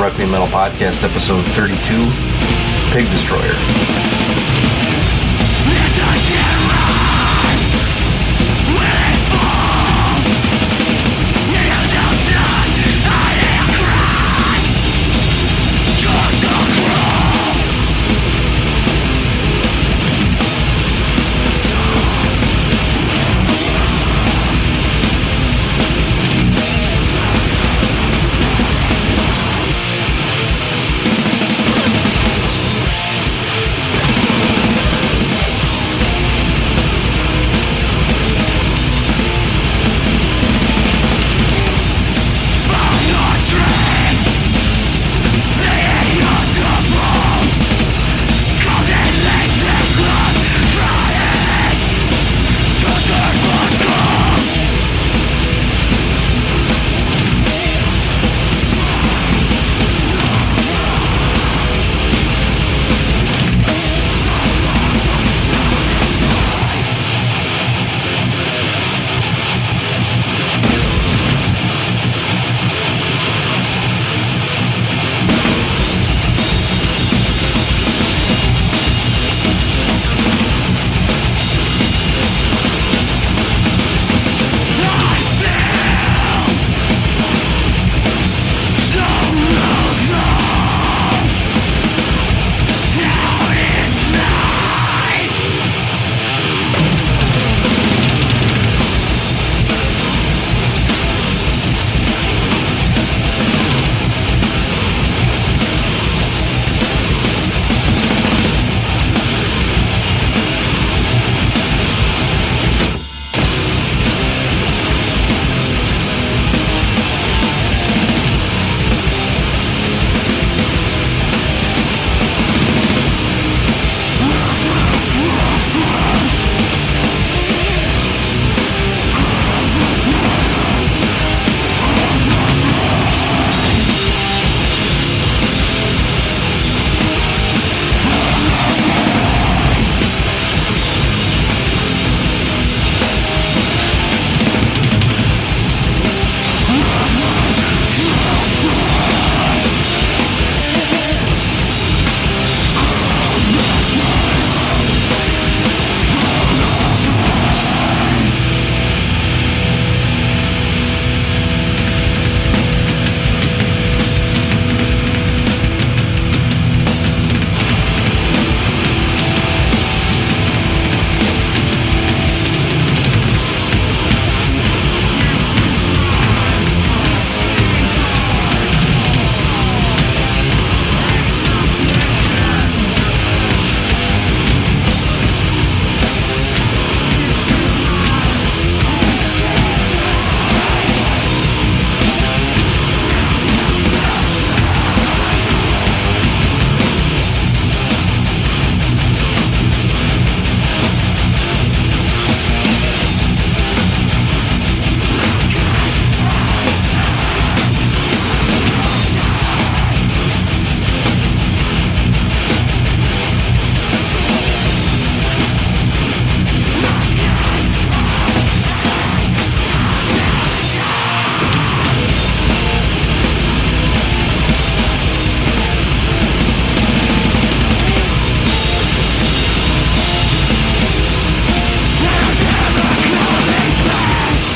Requiem Metal Podcast, episode 32, Pig Destroyer.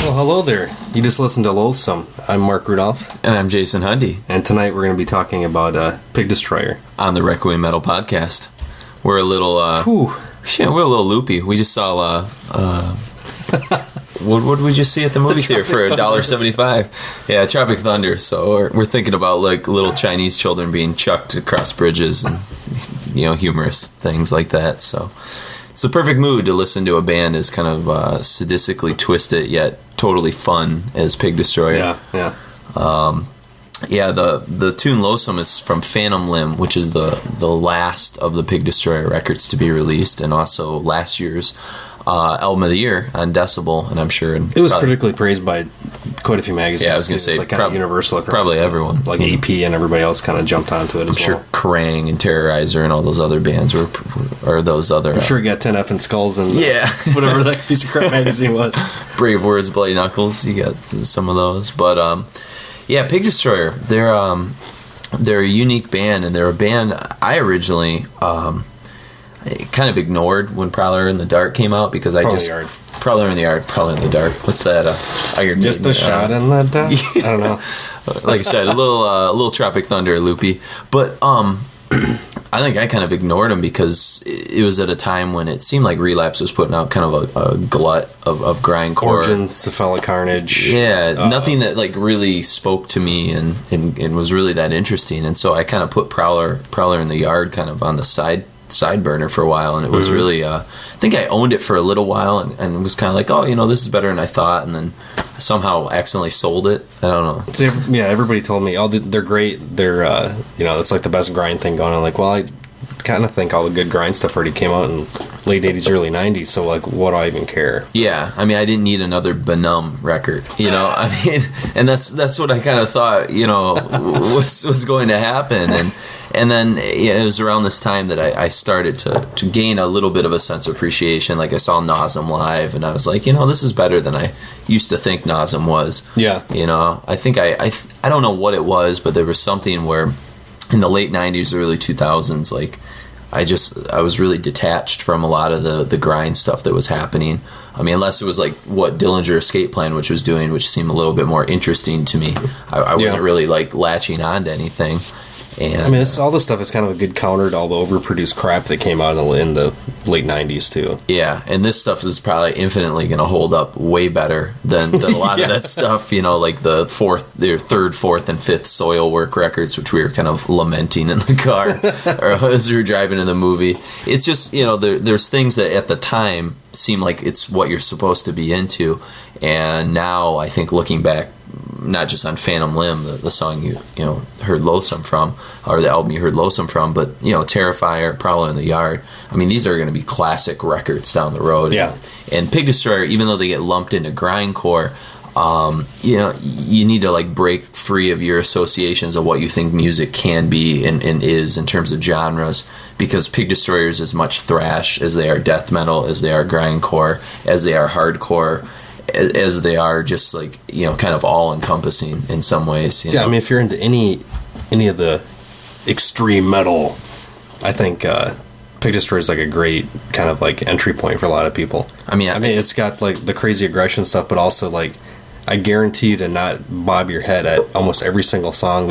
Hello there. You just listened to Loathsome. I'm Mark Rudolph. And I'm Jason Hundy. And tonight we're going to be talking about Pig Destroyer. On the Requiem Metal Podcast. We're a little, we're a little loopy. We just saw, what did we just see at the movie theater for $1.75? Yeah, Tropic Thunder. So we're thinking about, like, little Chinese children being chucked across bridges and, humorous things like that. So it's the perfect mood to listen to a band as kind of sadistically twisted yet totally fun as Pig Destroyer. Yeah. The tune Loathsome is from Phantom Limb, which is the last of the Pig Destroyer records to be released, and also last year's Album of the Year on Decibel, and I'm sure... It was critically praised by quite a few magazines. Yeah, I was going to say... Like kind of universal across... Probably everyone. Like AP and everybody else kind of jumped onto it as well. I'm sure Kerrang! And Terrorizer and all those other bands were... Or those other... I'm sure it got 10 effing skulls and... Yeah. Whatever that piece of crap magazine was. Brave Words, Bloody Knuckles. You got some of those. But, Pig Destroyer. They're... they're a unique band, and they're a band I originally kind of ignored when Prowler in the Dark came out because I Prowler just in the Yard. Prowler in the Yard, Prowler in the Dark. What's that? Iron Just Maiden, a shot in the dark. I don't know. like I said, a little Tropic Thunder loopy, but I think I kind of ignored them because it was at a time when it seemed like Relapse was putting out kind of a glut of grindcore. Origins, Cephalic Carnage. Yeah, nothing that like really spoke to me and was really that interesting. And so I kind of put Prowler in the Yard kind of on the side burner for a while, and it was really I think I owned it for a little while and was kind of like, oh, this is better than I thought, and then somehow accidentally sold it. I don't know. So, yeah, everybody told me, oh, they're great. They're, it's like the best grind thing going on. Like, well, I kind of think all the good grind stuff already came out in late 80s, early 90s, so, like, what do I even care? Yeah, I mean, I didn't need another Benum record, I mean, and that's what I kind of thought, was going to happen, and then it was around this time that I started to gain a little bit of a sense of appreciation. Like I saw Nasm live, and I was like, this is better than I used to think Nasm was. Yeah. I think I don't know what it was, but there was something where in the late 90s, early 2000s, like I was really detached from a lot of the grind stuff that was happening. I mean, unless it was like what Dillinger Escape Plan, which was doing, which seemed a little bit more interesting to me. I wasn't really like latching on to anything. And, I mean, all this stuff is kind of a good counter to all the overproduced crap that came out in the late 90s, too. Yeah, and this stuff is probably infinitely going to hold up way better than a lot of that stuff, like the third, fourth, and fifth Soilwork records, which we were kind of lamenting in the car or as we were driving in the movie. It's just, there's things that at the time seem like it's what you're supposed to be into, and now I think looking back, not just on Phantom Limb, the song you heard Loathsome from, or the album you heard Loathsome from, but Terrifier, Prowler in the Yard. I mean, these are going to be classic records down the road. Yeah. And Pig Destroyer, even though they get lumped into grindcore, you need to like break free of your associations of what you think music can be and is in terms of genres, because Pig Destroyer is as much thrash as they are death metal, as they are grindcore, as they are hardcore, as they are just like kind of all encompassing in some ways. Yeah, I mean, if you're into any of the extreme metal, I think Pig Destroyer is like a great kind of like entry point for a lot of people. I mean, it's got like the crazy aggression stuff, but also like I guarantee you to not bob your head at almost every single song.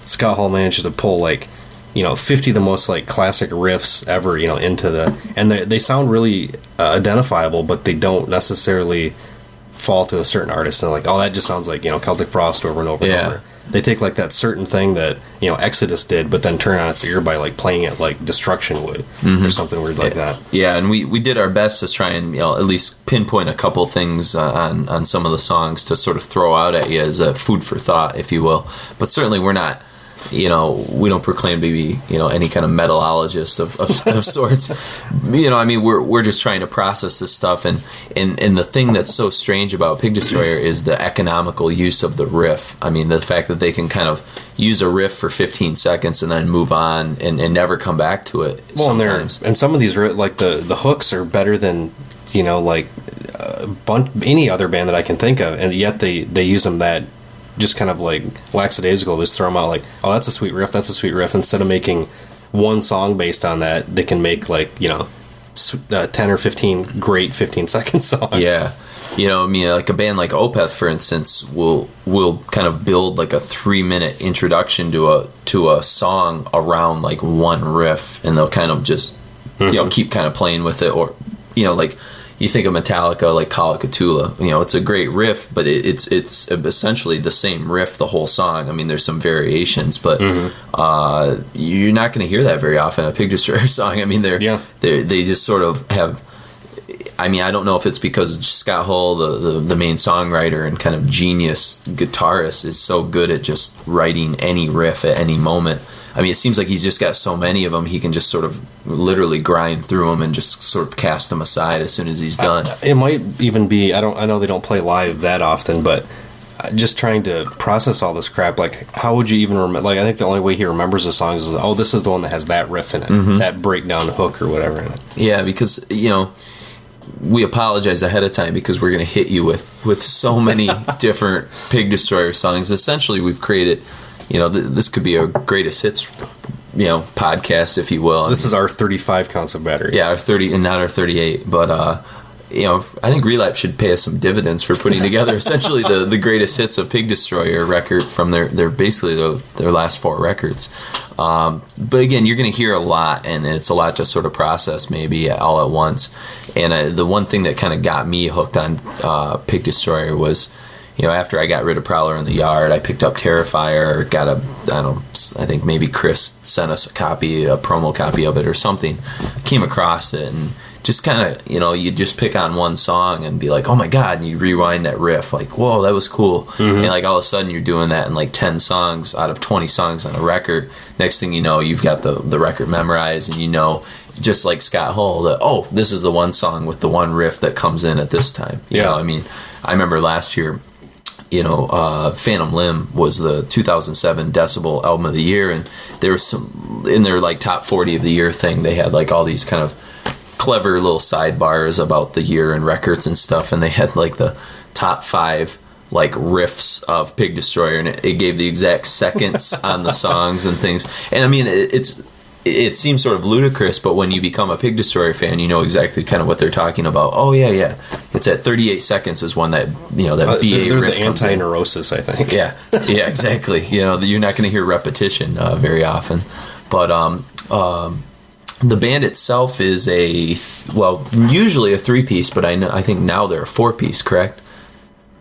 Scott Hall manages to pull like 50 of the most like classic riffs ever into and they sound really identifiable, but they don't necessarily fall to a certain artist and like, oh, that just sounds like Celtic Frost over and over and over. They take like that certain thing that Exodus did, but then turn on its ear by like playing it like Destruction would, or something weird like that. Yeah, and we did our best to try and at least pinpoint a couple things on some of the songs to sort of throw out at you as a food for thought, if you will. But certainly we're not. We don't proclaim to be, any kind of metalologist of sorts. I mean, we're just trying to process this stuff, and the thing that's so strange about Pig Destroyer is the economical use of the riff. I mean, the fact that they can kind of use a riff for 15 seconds and then move on and never come back to it. Well, sometimes. And some of these, like the hooks are better than like any other band that I can think of, and yet they use them that. Just kind of like lackadaisical, just throw them out like, oh, that's a sweet riff. Instead of making one song based on that, they can make like 10 or 15 great 15-second songs. Yeah, I mean, like a band like Opeth, for instance, will kind of build like a 3-minute introduction to a song around like one riff, and they'll kind of just keep kind of playing with it, or like. You think of Metallica, like Call of Cthulhu. It's a great riff, but it's essentially the same riff the whole song. I mean, there's some variations, but you're not going to hear that very often. A Pig Destroyer song. I mean, they just sort of have. I mean, I don't know if it's because Scott Hull, the main songwriter and kind of genius guitarist, is so good at just writing any riff at any moment. I mean, it seems like he's just got so many of them, he can just sort of literally grind through them and just sort of cast them aside as soon as he's done. It might even be, I know they don't play live that often, but just trying to process all this crap, like, how would you even remember? Like, I think the only way he remembers the songs is, oh, this is the one that has that riff in it, that breakdown hook or whatever in it. Yeah, because, we apologize ahead of time because we're going to hit you with so many different Pig Destroyer songs. Essentially, we've created this could be a greatest hits, podcast, if you will. This is our 35 concept battery. Yeah, our 30 and not our 38, but I think Relapse should pay us some dividends for putting together essentially the greatest hits of Pig Destroyer record from their basically their last 4 records. But again, you're going to hear a lot, and it's a lot to sort of process maybe all at once. And the one thing that kind of got me hooked on Pig Destroyer was, after I got rid of Prowler in the Yard, I picked up Terrifier, I think maybe Chris sent us a promo copy of it or something. I came across it and just kind of, you just pick on one song and be like, oh my God, and you rewind that riff, like, whoa, that was cool. Mm-hmm. And like all of a sudden you're doing that in like 10 songs out of 20 songs on a record. Next thing you know, you've got the record memorized, and just like Scott Hull, that, this is the one song with the one riff that comes in at this time. I remember last year, Phantom Limb was the 2007 Decibel Album of the Year, and there was some in their like top 40 of the year thing. They had like all these kind of clever little sidebars about the year and records and stuff, and they had like the top 5 like riffs of Pig Destroyer, and it gave the exact seconds on the songs and things. And I mean, it seems sort of ludicrous, but when you become a Pig Destroyer fan, you know exactly kind of what they're talking about. Oh yeah, it's at 38 seconds is one that that BA they're riff the comes anti-neurosis, I think. Yeah, exactly. You're not going to hear repetition very often, but the band itself is usually a 3-piece, but I think now they're a 4-piece, correct?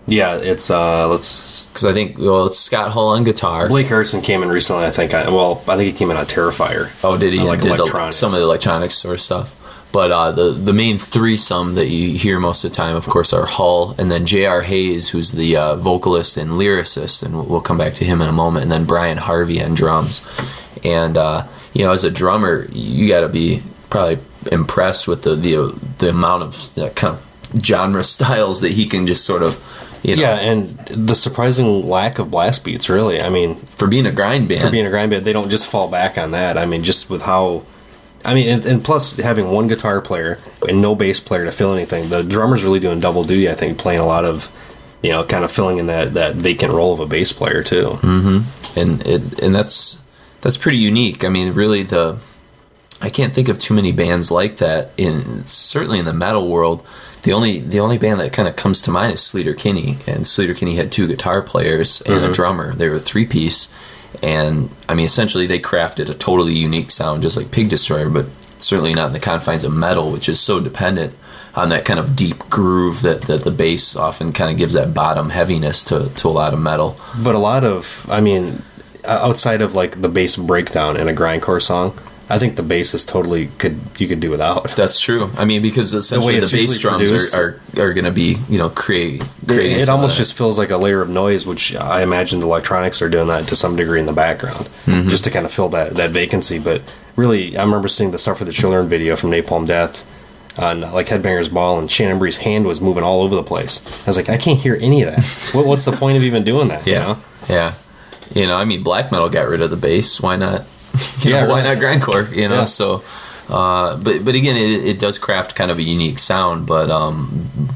Yeah, it's because I think it's Scott Hull on guitar. Blake Harrison came in recently. I think he came in on Terrifier. Oh, did he? Like some of the electronics sort of stuff. But the main threesome that you hear most of the time, of course, are Hull, and then J.R. Hayes, who's the vocalist and lyricist, and we'll come back to him in a moment, and then Brian Harvey on drums. And as a drummer, you got to be probably impressed with the amount of kind of genre styles that he can just sort of. Yeah, and the surprising lack of blast beats, really. I mean, for being a grind band, they don't just fall back on that. I mean, just with how, and plus having one guitar player and no bass player to fill anything, the drummer's really doing double duty. I think playing a lot of, kind of filling in that vacant role of a bass player too. Mm-hmm. And that's pretty unique. I mean, really I can't think of too many bands like that certainly in the metal world. The only band that kind of comes to mind is Sleater-Kinney, and Sleater-Kinney had 2 guitar players and a drummer. They were a 3-piece, and I mean, essentially they crafted a totally unique sound, just like Pig Destroyer, but certainly not in the confines of metal, which is so dependent on that kind of deep groove that the bass often kind of gives that bottom heaviness to a lot of metal. But a lot of, outside of like the bass breakdown in a grindcore song, I think the bass is totally you could do without. That's true. I mean, because essentially the bass drums are going to be creating. It almost just feels like a layer of noise, which I imagine the electronics are doing that to some degree in the background, just to kind of fill that vacancy. But really, I remember seeing the Suffer the Children video from Napalm Death on like Headbangers Ball, and Shannon Bree's hand was moving all over the place. I was like, I can't hear any of that. What's the point of even doing that? Yeah, I mean, black metal got rid of the bass. Why not? Why not grindcore? Yeah. So, but again, it does craft kind of a unique sound, but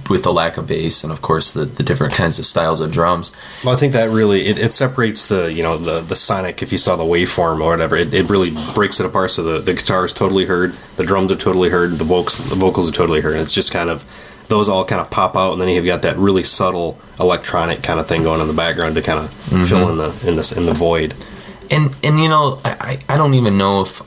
with the lack of bass and of course the different kinds of styles of drums. Well, I think that really it separates the sonic. If you saw the waveform or whatever, it really breaks it apart. So the guitar is totally heard, the drums are totally heard, the vocals are totally heard. It's just kind of those all kind of pop out, and then you've got that really subtle electronic kind of thing going in the background to kind of fill in the void. And I don't even know if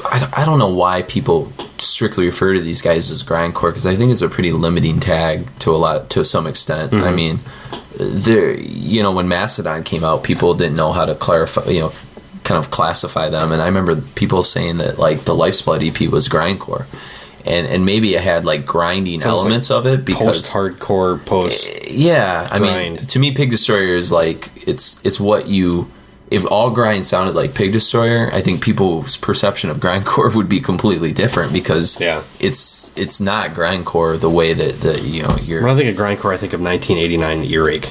I don't know why people strictly refer to these guys as grindcore, because I think it's a pretty limiting tag to some extent. I mean, when Mastodon came out, people didn't know how to clarify, kind of classify them, and I remember people saying that like the Lifesplit EP was grindcore. And maybe it had like grinding elements of it because post-hardcore, I mean, to me, Pig Destroyer is like it's what you. If all grind sounded like Pig Destroyer, I think people's perception of grindcore would be completely different, because it's not grindcore the way that you're. When I think of grindcore, I think of 1989 Earache,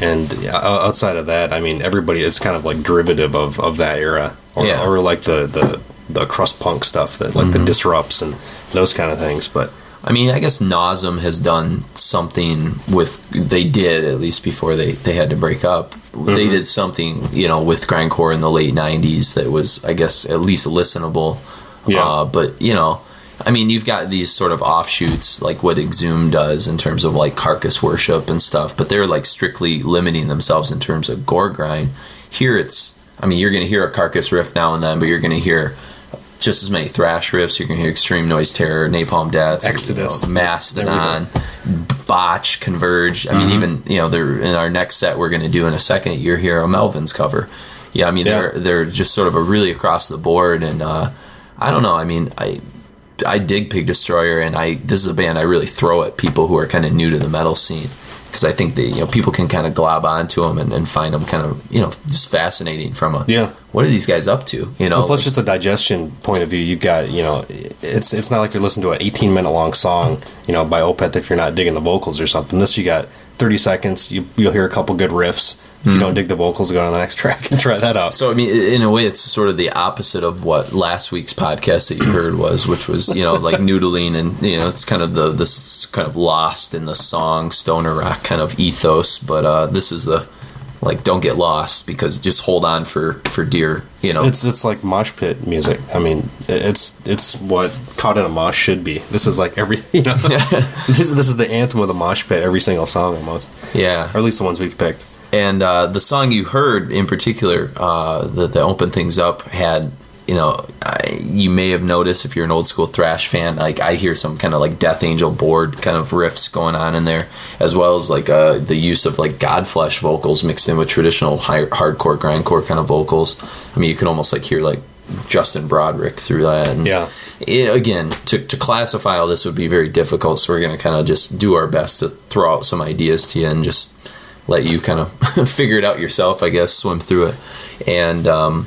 and outside of that, I mean, everybody it's kind of like derivative of that era, or like the crust punk stuff that like the Disrupts and those kind of things. But I mean, I guess Nasum has done something they did, at least before they had to break up. Mm-hmm. They did something, with grindcore in the late 90s that was, I guess, at least listenable. Yeah. But, I mean, you've got these sort of offshoots, like what Exhumed does in terms of, like, carcass worship and stuff, but they're, like, strictly limiting themselves in terms of gore grind. Here you're going to hear a carcass riff now and then, but you're going to hear just as many thrash riffs. You're going to hear Extreme Noise Terror, Napalm Death, Exodus, Mastodon, Botch, Converge. I mean, even, they're in our next set we're going to do in a second, you'll hear a Melvins cover. Yeah, I mean, they're just sort of a really across the board, and I don't know. I mean, I dig Pig Destroyer, and this is a band I really throw at people who are kind of new to the metal scene, because I think that people can kind of glob onto them and find them kind of just fascinating from what are these guys up to, Well, plus just the digestion point of view, you've got it's not like you're listening to an 18-minute long song by Opeth if you're not digging the vocals or something. This, you got 30 seconds, you'll hear a couple good riffs. If you don't dig the vocals, go on the next track and try that out. So, I mean, in a way, it's sort of the opposite of what last week's podcast that you heard was, which was, like noodling, and, it's kind of this kind of lost in the song, stoner rock kind of ethos. But this is the, like, don't get lost, because just hold on for dear, It's like mosh pit music. I mean, it's what Caught in a Mosh should be. This is like everything, This is the anthem of the mosh pit, every single song almost. Yeah. Or at least the ones we've picked. And the song you heard in particular, that opened things up, had, you may have noticed if you're an old school thrash fan, like I hear some kind of like Death Angel board kind of riffs going on in there, as well as like the use of like Godflesh vocals mixed in with traditional hardcore, grindcore kind of vocals. I mean, you can almost like hear like Justin Broderick through that. And again, to classify all this would be very difficult, so we're going to kind of just do our best to throw out some ideas to you and just let you kind of figure it out yourself, I guess, swim through it. And the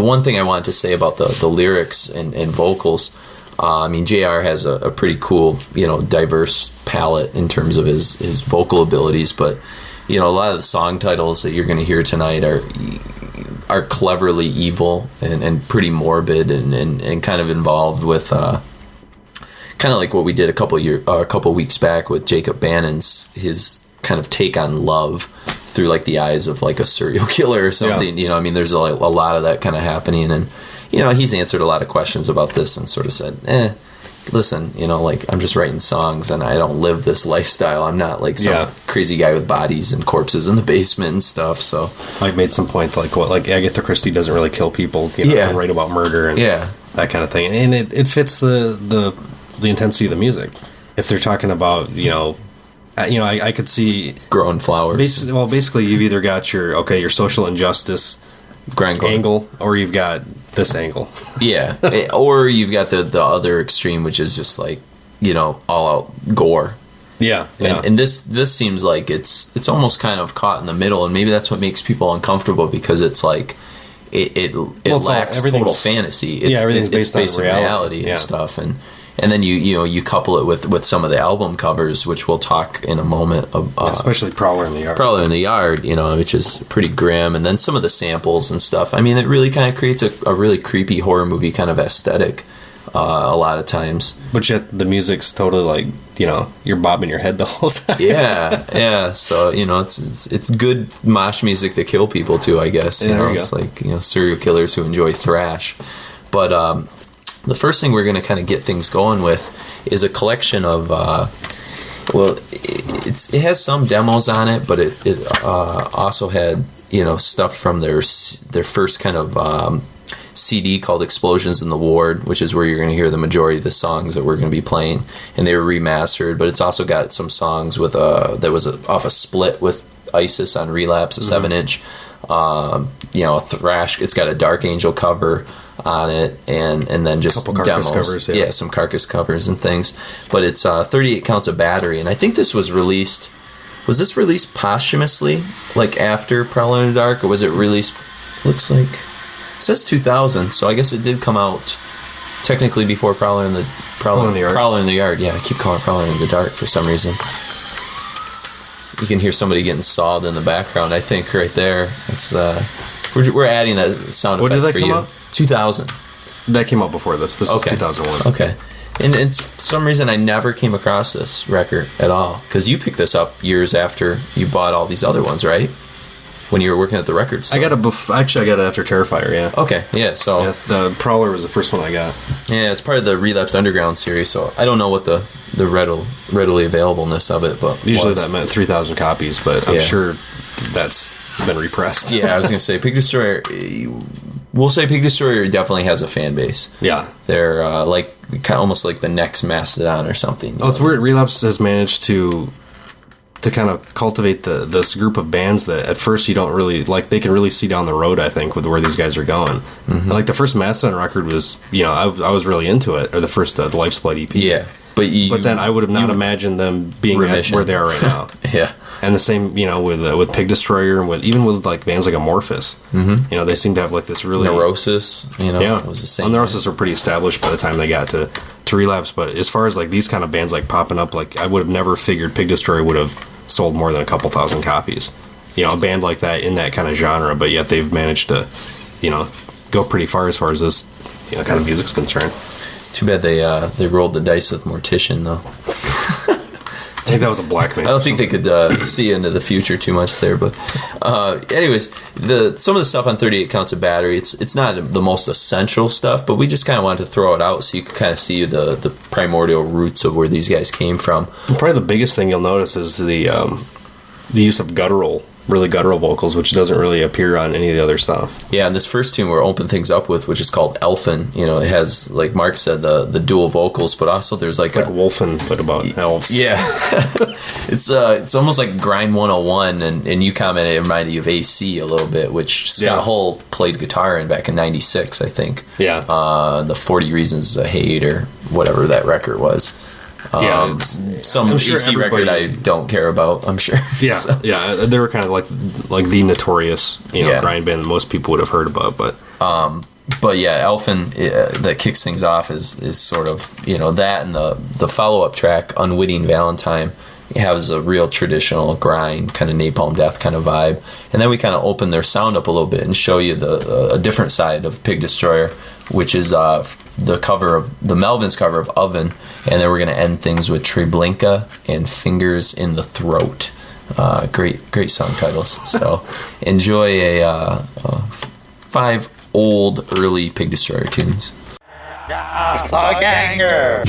one thing I wanted to say about the lyrics and vocals, I mean, JR has a pretty cool, diverse palette in terms of his vocal abilities, but, a lot of the song titles that you're going to hear tonight are cleverly evil and pretty morbid and kind of involved with kind of like what we did a couple weeks back with Jacob Bannon's, his kind of take on love through like the eyes of like a serial killer or something. I mean, there's a lot of that kind of happening, and he's answered a lot of questions about this and sort of said, listen, like, I'm just writing songs and I don't live this lifestyle. I'm not like some crazy guy with bodies and corpses in the basement and stuff. So I made some point like Agatha Christie doesn't really kill people, to write about murder and that kind of thing, and it fits the intensity of the music. If they're talking about I could see growing flowers. Basically, you've either got your social injustice angle, or you've got this angle. Yeah, or you've got the other extreme, which is just like all out gore. Yeah. And this seems like it's almost kind of caught in the middle, and maybe that's what makes people uncomfortable, because it's like it lacks total fantasy. Everything's based on reality and stuff, and then you couple it with some of the album covers, which we'll talk in a moment. Especially Prowler in the Yard. Prowler in the Yard, which is pretty grim. And then some of the samples and stuff. I mean, it really kind of creates a really creepy horror movie kind of aesthetic a lot of times. But yet the music's totally like, you're bobbing your head the whole time. Yeah. So, it's good mosh music to kill people to, I guess. It's like, serial killers who enjoy thrash. But the first thing we're going to kind of get things going with is a collection of, it has some demos on it, but it also had, stuff from their first kind of CD called Explosions in the Ward, which is where you're going to hear the majority of the songs that we're going to be playing, and they were remastered. But it's also got some songs with that was off a split with ISIS on Relapse, a 7-inch, a thrash. It's got a Dark Angel cover on it, and then just demos covers, some Carcass covers and things. But it's 38 Counts of Battery, and I think this was released posthumously, like after Prowler in the Dark, or was it released, looks like it says 2000, so I guess it did come out technically before Prowler in the Yard. Yeah, I keep calling it Prowler in the Dark for some reason. You can hear somebody getting sawed in the background, I think, right there. It's we're adding that sound effect for you. When did that come out? 2000. That came out before this. This is 2001. Okay. And for some reason, I never came across this record at all. Because you picked this up years after you bought all these other ones, right? When you were working at the record store. Actually, I got it after Terrifier, yeah. Okay, yeah, so... Yeah, the Prowler was the first one I got. Yeah, it's part of the Relapse Underground series, so I don't know what the readily availableness of it, but... Usually that meant 3,000 copies, but I'm sure that's been repressed. Yeah, I was going to say, Pig Destroyer... We'll say Pig Destroyer definitely has a fan base. Yeah. They're almost like the next Mastodon or something. Oh, it's weird. Relapse has managed to kind of cultivate this group of bands that at first you don't really like. They can really see down the road, I think, with where these guys are going. Mm-hmm. Like the first Mastodon record was, I was really into it, or the first the Lifesplit EP. Yeah, but then I would have not imagined them being at where they are right now. Yeah, and the same, with Pig Destroyer and with like bands like Amorphous. Mm-hmm. They seem to have like this really Neurosis. Was the same. Neurosis were pretty established by the time they got to Relapse, but as far as like these kind of bands like popping up, like I would have never figured Pig Destroyer would have sold more than a couple thousand copies. A band like that in that kind of genre, but yet they've managed to, go pretty far as this, kind of music's concerned. Too bad they rolled the dice with Mortician though. I think that was a black man. I don't think they could see into the future too much there, but anyways, some of the stuff on 38 Counts of Battery, it's not the most essential stuff, but we just kind of wanted to throw it out so you could kind of see the primordial roots of where these guys came from. And probably the biggest thing you'll notice is the use of really guttural vocals, which doesn't really appear on any of the other stuff. Yeah, and this first tune we're open things up with, which is called Elfin. It has, like Mark said, the dual vocals, but also there's like... It's like Wolfen, but about elves. Yeah. It's almost like Grind 101, and you commented it reminded you of AC a little bit, which Scott Hull played guitar in back in 96, I think. Yeah. The 40 Reasons I Hate, or whatever that record was. Some AC record I don't care about, I'm sure. Yeah, so. Yeah, they were kind of like the notorious grind band that most people would have heard about, but yeah, Elfin that kicks things off is sort of that, and the follow up track Unwitting Valentine has a real traditional grind kind of Napalm Death kind of vibe, and then we kind of open their sound up a little bit and show you a different side of Pig Destroyer, which is the cover of the Melvins cover of Oven, and then we're going to end things with Treblinka and Fingers in the Throat. Great song titles. So enjoy 5 old early Pig Destroyer tunes. Just a ganger.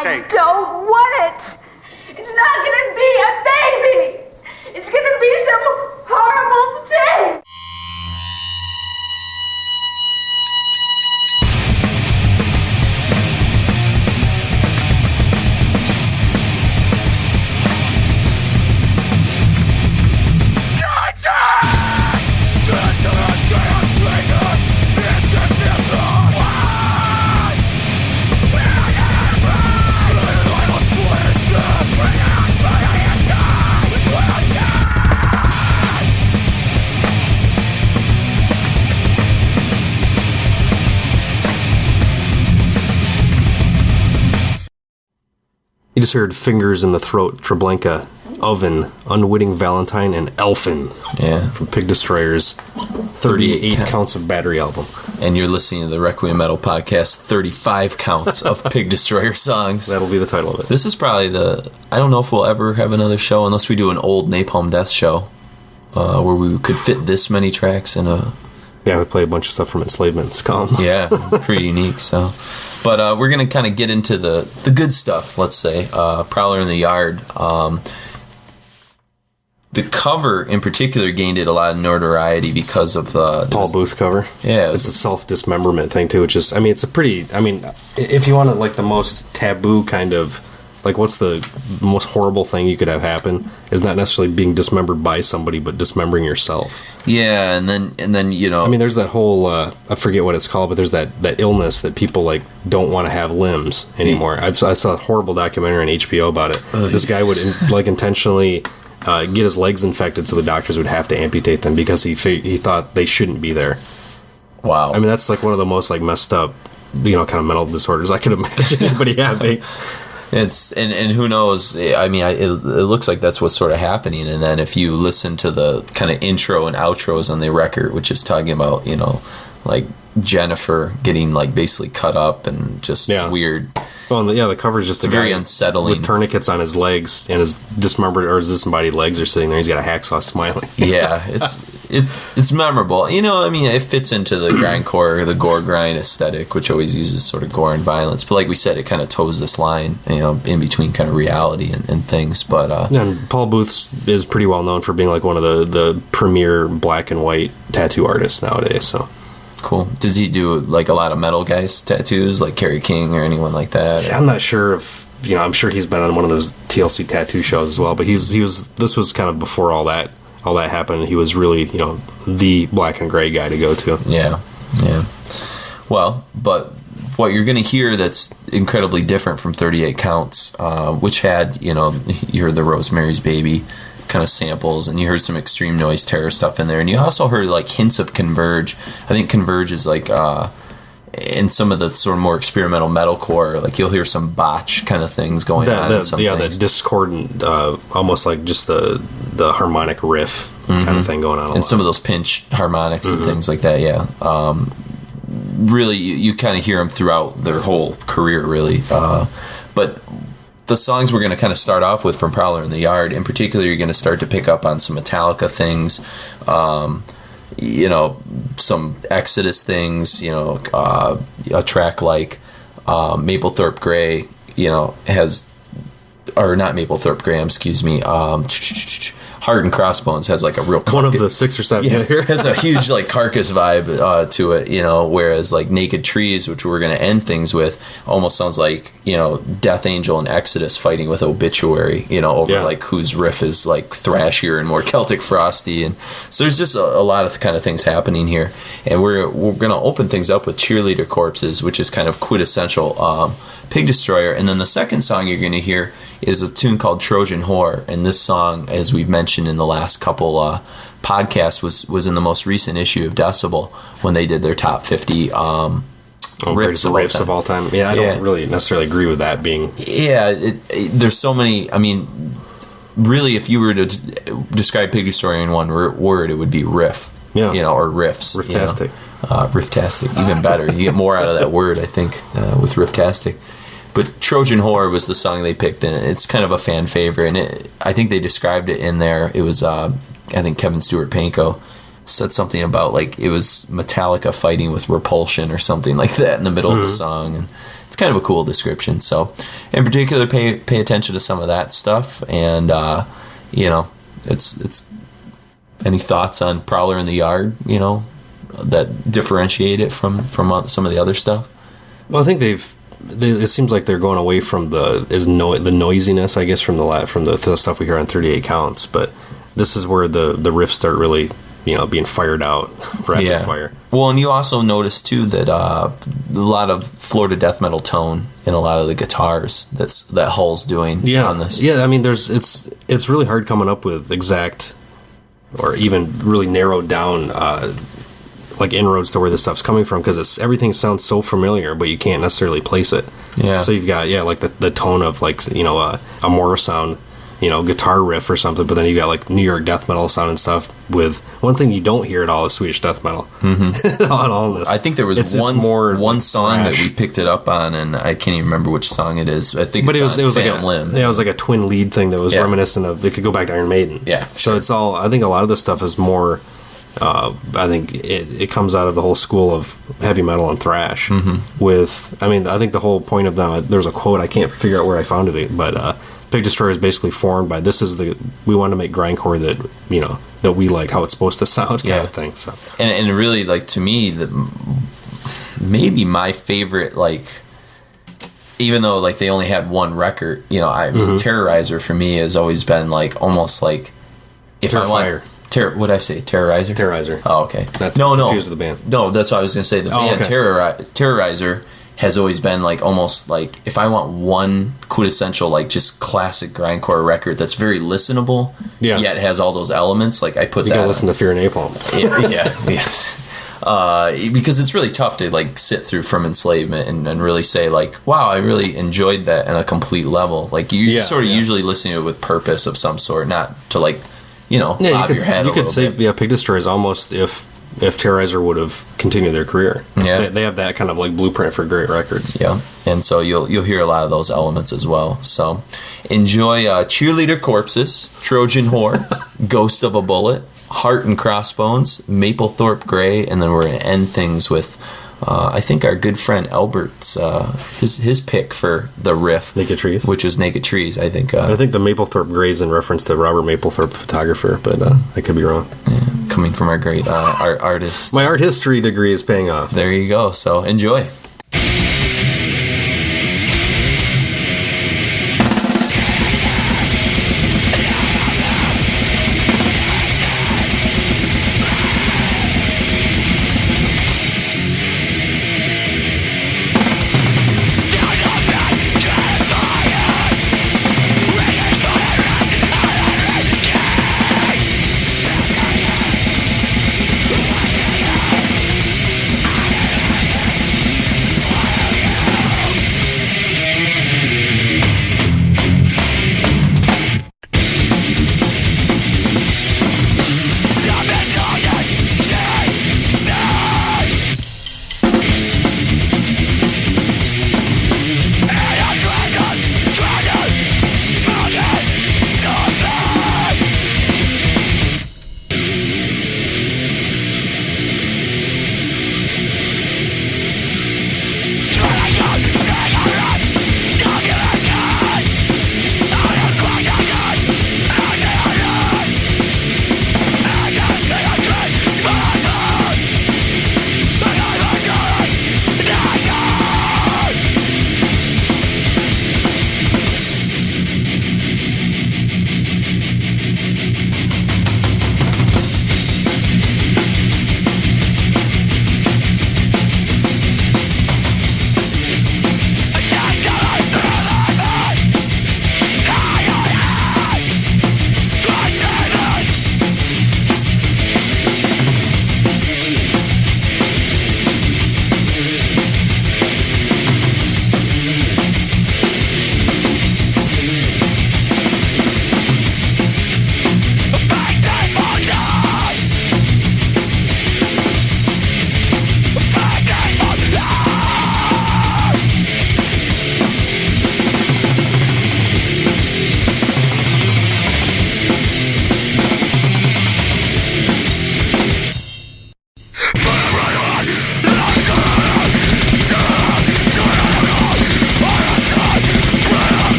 escape. I don't want it. It's not gonna be a baby. It's gonna be some horrible thing. You just heard Fingers in the Throat, Treblinka, Oven, Unwitting Valentine, and Elfin. Yeah. From Pig Destroyer's 38 Counts of Battery album. And you're listening to the Requiem Metal Podcast, 35 Counts of Pig Destroyer songs. That'll be the title of it. This is probably I don't know if we'll ever have another show unless we do an old Napalm Death show where we could fit this many tracks in a... Yeah, we play a bunch of stuff from Enslavement's column. Yeah, pretty unique, so... But we're going to kind of get into the good stuff, let's say. Prowler in the Yard. The cover, in particular, gained it a lot of notoriety because of the... Paul Booth cover. Yeah. It's the self-dismemberment thing, too, which is... I mean, it's a pretty... I mean, if you want to, like, the most taboo kind of... Like, what's the most horrible thing you could have happen is not necessarily being dismembered by somebody, but dismembering yourself. Yeah, and then you know... I mean, there's that whole... I forget what it's called, but there's that illness that people, like, don't want to have limbs anymore. I saw a horrible documentary on HBO about it. This guy would, like, intentionally get his legs infected so the doctors would have to amputate them because he thought they shouldn't be there. Wow. I mean, that's, like, one of the most, like, messed up, kind of mental disorders I could imagine anybody having. It's and who knows? I mean, it looks like that's what's sort of happening. And then if you listen to the kind of intro and outros on the record, which is talking about like Jennifer getting like basically cut up and just weird. Well, the cover's just very unsettling with tourniquets on his legs and his dismembered or his disembodied legs are sitting there. He's got a hacksaw smiling. Yeah, it's memorable. I mean, it fits into the grindcore, the gore grind aesthetic, which always uses sort of gore and violence. But like we said, it kind of toes this line, in between kind of reality and things. But and Paul Booth is pretty well known for being like one of the premier black and white tattoo artists nowadays. So. Cool. Does he do like a lot of metal guys tattoos, like Kerry King or anyone like that? See, I'm not sure if I'm sure he's been on one of those TLC tattoo shows as well. But this was kind of before all that happened. He was really the black and gray guy to go to. Yeah. Well, but what you're going to hear that's incredibly different from 38 Counts, which had you heard the Rosemary's Baby kind of samples, and you heard some Extreme Noise Terror stuff in there, and you also heard like hints of Converge. I think Converge is like in some of the sort of more experimental metalcore, like you'll hear some botch kind of things going on. The discordant, almost like just the harmonic riff kind of thing going on. And some of those pinch harmonics and things like that. Yeah, really, you kind of hear them throughout their whole career, really. But the songs we're going to kind of start off with from Prowler in the Yard, in particular, you're going to start to pick up on some Metallica things, some Exodus things, a track like Maplethorpe Grey, has, or not Maplethorpe Grey, excuse me, Heart and Crossbones has like a real one of the 6 or 7 here has a huge like carcass vibe to it, whereas like Naked Trees, which we're going to end things with, almost sounds like Death Angel and Exodus fighting with Obituary, over like whose riff is like thrashier and more Celtic frosty, and so there's just a lot of kind of things happening here, and we're going to open things up with Cheerleader Corpses, which is kind of quintessential Pig Destroyer. And then the second song you're going to hear is a tune called Trojan Whore, and this song, as we've mentioned in the last couple podcasts, was in the most recent issue of Decibel when they did their top 50 riffs of all time. Yeah, I don't really necessarily agree with that being... Yeah, there's so many... I mean, really, if you were to describe Pig Destroyer in one word, it would be riff. Yeah. Or riffs. Rifftastic. Rifftastic, even better. You get more out of that word, I think, with Rifftastic. But Trojan Whore was the song they picked, and it's kind of a fan favorite. And I think they described it in there. It was, I think, Kevin Stewart Pankow said something about like it was Metallica fighting with Repulsion or something like that in the middle of the song, and it's kind of a cool description. So, in particular, pay attention to some of that stuff, and it's any thoughts on Prowler in the Yard, that differentiate it from some of the other stuff? Well, I think it seems like they're going away from the noisiness, I guess, from the stuff we hear on 38 Counts, but this is where the riffs start really, being fired out, rapid fire. Well, and you also notice too that a lot of Florida death metal tone in a lot of the guitars that Hull's doing on this. Yeah, I mean, it's really hard coming up with exact or even really narrowed down like inroads to where this stuff's coming from, because everything sounds so familiar, but you can't necessarily place it. Yeah. So you've got like the tone of like a Morrisound, guitar riff or something, but then you got like New York death metal sound and stuff. With one thing you don't hear at all is Swedish death metal. Mm-hmm. on all this, I think there was one song that we picked it up on, and I can't even remember which song it is. I think, it was like it was like a twin lead thing that was reminiscent of. It could go back to Iron Maiden. Yeah. So it's all. I think a lot of this stuff is more. I think it comes out of the whole school of heavy metal and thrash. Mm-hmm. I think the whole point of them. There's a quote, I can't figure out where I found it, but Pig Destroyer is basically formed by we want to make grindcore that that we like how it's supposed to sound kind of thing. So and really, like, to me, maybe my favorite, like, even though like they only had one record, Terrorizer for me has always been like almost like if Terrifier. What'd I say? Terrorizer? Terrorizer. Oh, okay. No. Confused with the band. No, that's what I was going to say. The band Terrorizer has always been like almost like if I want one quintessential like just classic grindcore record that's very listenable, yet has all those elements, like I put you that. You gotta listen to Fear and Napalm. Yes. Because it's really tough to like sit through From Enslavement and really say like, wow, I really enjoyed that on a complete level. Like you sort of usually listen to it with purpose of some sort, not to like. Bob your head you could say, Pig Destroyer is almost if Terrorizer would have continued their career. Yeah. They have that kind of like blueprint for great records. Yeah. And so you'll hear a lot of those elements as well. So enjoy Cheerleader Corpses, Trojan Whore, Ghost of a Bullet, Heart and Crossbones, Maplethorpe Grey, and then we're going to end things with I think our good friend Albert's his pick for the riff, Naked Trees, which was Naked Trees. I think the Maplethorpe Grey's in reference to Robert Mapplethorpe, the photographer, but I could be wrong. Yeah, coming from our great art artist, my art history degree is paying off. There you go. So enjoy.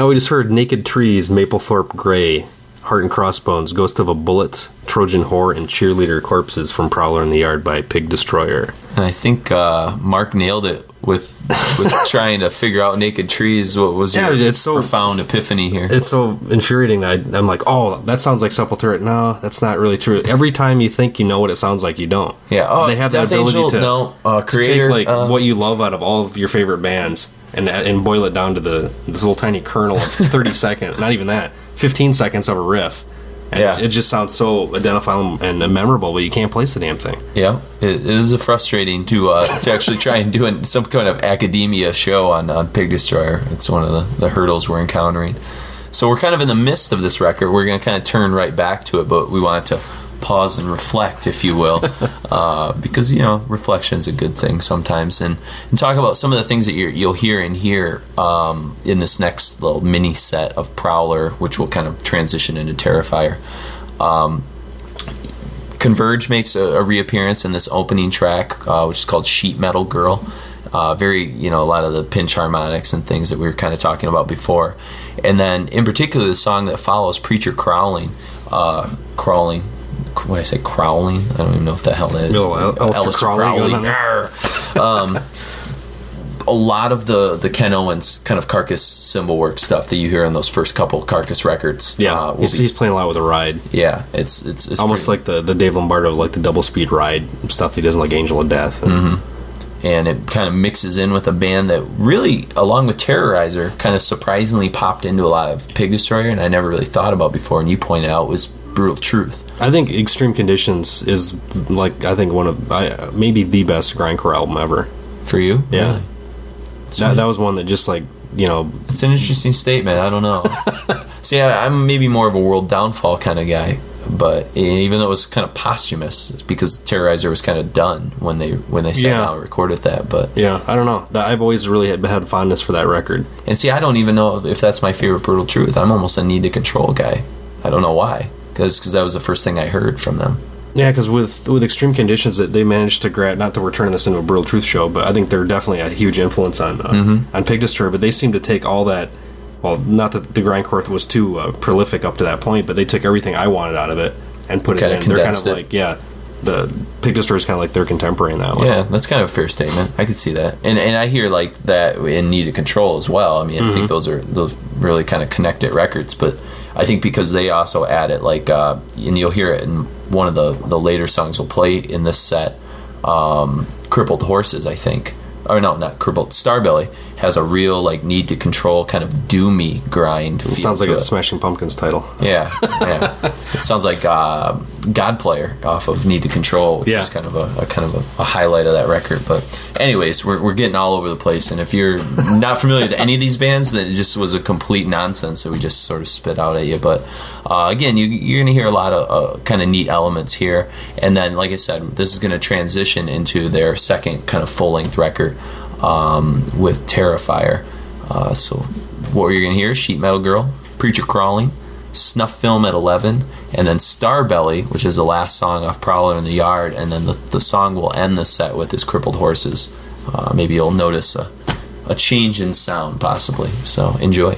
we just heard Naked Trees, Maplethorpe Gray, Heart and Crossbones, Ghost of a Bullet, Trojan Whore, and Cheerleader Corpses from Prowler in the Yard by Pig Destroyer. And I think Mark nailed it with trying to figure out Naked Trees. What was your it's so profound epiphany here? It's so infuriating that I'm like, oh, that sounds like Sepultura. No, that's not really true. Every time you think you know what it sounds like, you don't. Yeah, they have Death that ability Angel, to Creator, take what you love out of all of your favorite bands and boil it down to this little tiny kernel of 30 seconds, not even that, 15 seconds of a riff. And it just sounds so identifiable and memorable, but you can't place the damn thing. Yeah, it is frustrating to actually try and do some kind of academia show on Pig Destroyer. It's one of the hurdles we're encountering. So we're kind of in the midst of this record. We're going to kind of turn right back to it, but we wanted to pause and reflect, if you will, because reflection's a good thing sometimes, and talk about some of the things that you'll hear in here in this next little mini set of Prowler, which will kind of transition into Terrifier. Converge makes a reappearance in this opening track, which is called Sheet Metal Girl. Very, a lot of the pinch harmonics and things that we were kind of talking about before, and then in particular the song that follows, Preacher Crawling. When I say crowling, I don't even know what the hell that is. Alistair Crowley. A lot of the Ken Owens kind of Carcass cymbal work stuff that you hear on those first couple Carcass records. Yeah, he's playing a lot with a ride. Yeah, it's almost like the Dave Lombardo, like the double speed ride stuff he does in like Angel of Death. And it kind of mixes in with a band that really, along with Terrorizer, kind of surprisingly popped into a lot of Pig Destroyer, and I never really thought about before, and you pointed out was Brutal Truth. I think Extreme Conditions is one of maybe the best grindcore album ever. For you? Yeah. Really? That was one that just It's an interesting statement. I don't know. See, I'm maybe more of a World Downfall kind of guy, but even though it was kind of posthumous, it's because Terrorizer was kind of done when they sat down and recorded that. But yeah, I don't know. I've always really had fondness for that record. And see, I don't even know if that's my favorite Brutal Truth. I'm almost a Need to Control guy. I don't know why. Because that was the first thing I heard from them. Yeah, because with Extreme Conditions, they managed to grab, not that we're turning this into a Brutal Truth show, but I think they're definitely a huge influence on Pig Destroyer, but they seem to take all that, well, not that the grindcore was too prolific up to that point, but they took everything I wanted out of it and put it in. They're kind of like, the Pig Destroyer is kind of like their contemporary in that one. Yeah, that's kind of a fair statement. I could see that. And I hear like that in Need to Control as well. I mean, I think those really kind of connected records, but I think because they also added and you'll hear it in one of the later songs we'll play in this set, Crippled Horses, I think. Or no, not Crippled. Starbelly has a real Need to Control kind of doomy grind feel. It sounds like a Smashing Pumpkins title. Yeah. It sounds like God Player off of Need to Control, which is kind of a highlight of that record. But anyways, we're getting all over the place, and if you're not familiar with any of these bands, then it just was a complete nonsense that we just sort of spit out at you. But again, you're going to hear a lot of kind of neat elements here, and then like I said, this is going to transition into their second kind of full-length record with Terrifier. So what you're going to hear, Sheet Metal Girl, Preacher Crawling, Snuff Film at 11, and then Starbelly, which is the last song off Prowler in the Yard, and then the song will end the set with his Crippled Horses. Maybe you'll notice a change in sound, possibly. So enjoy.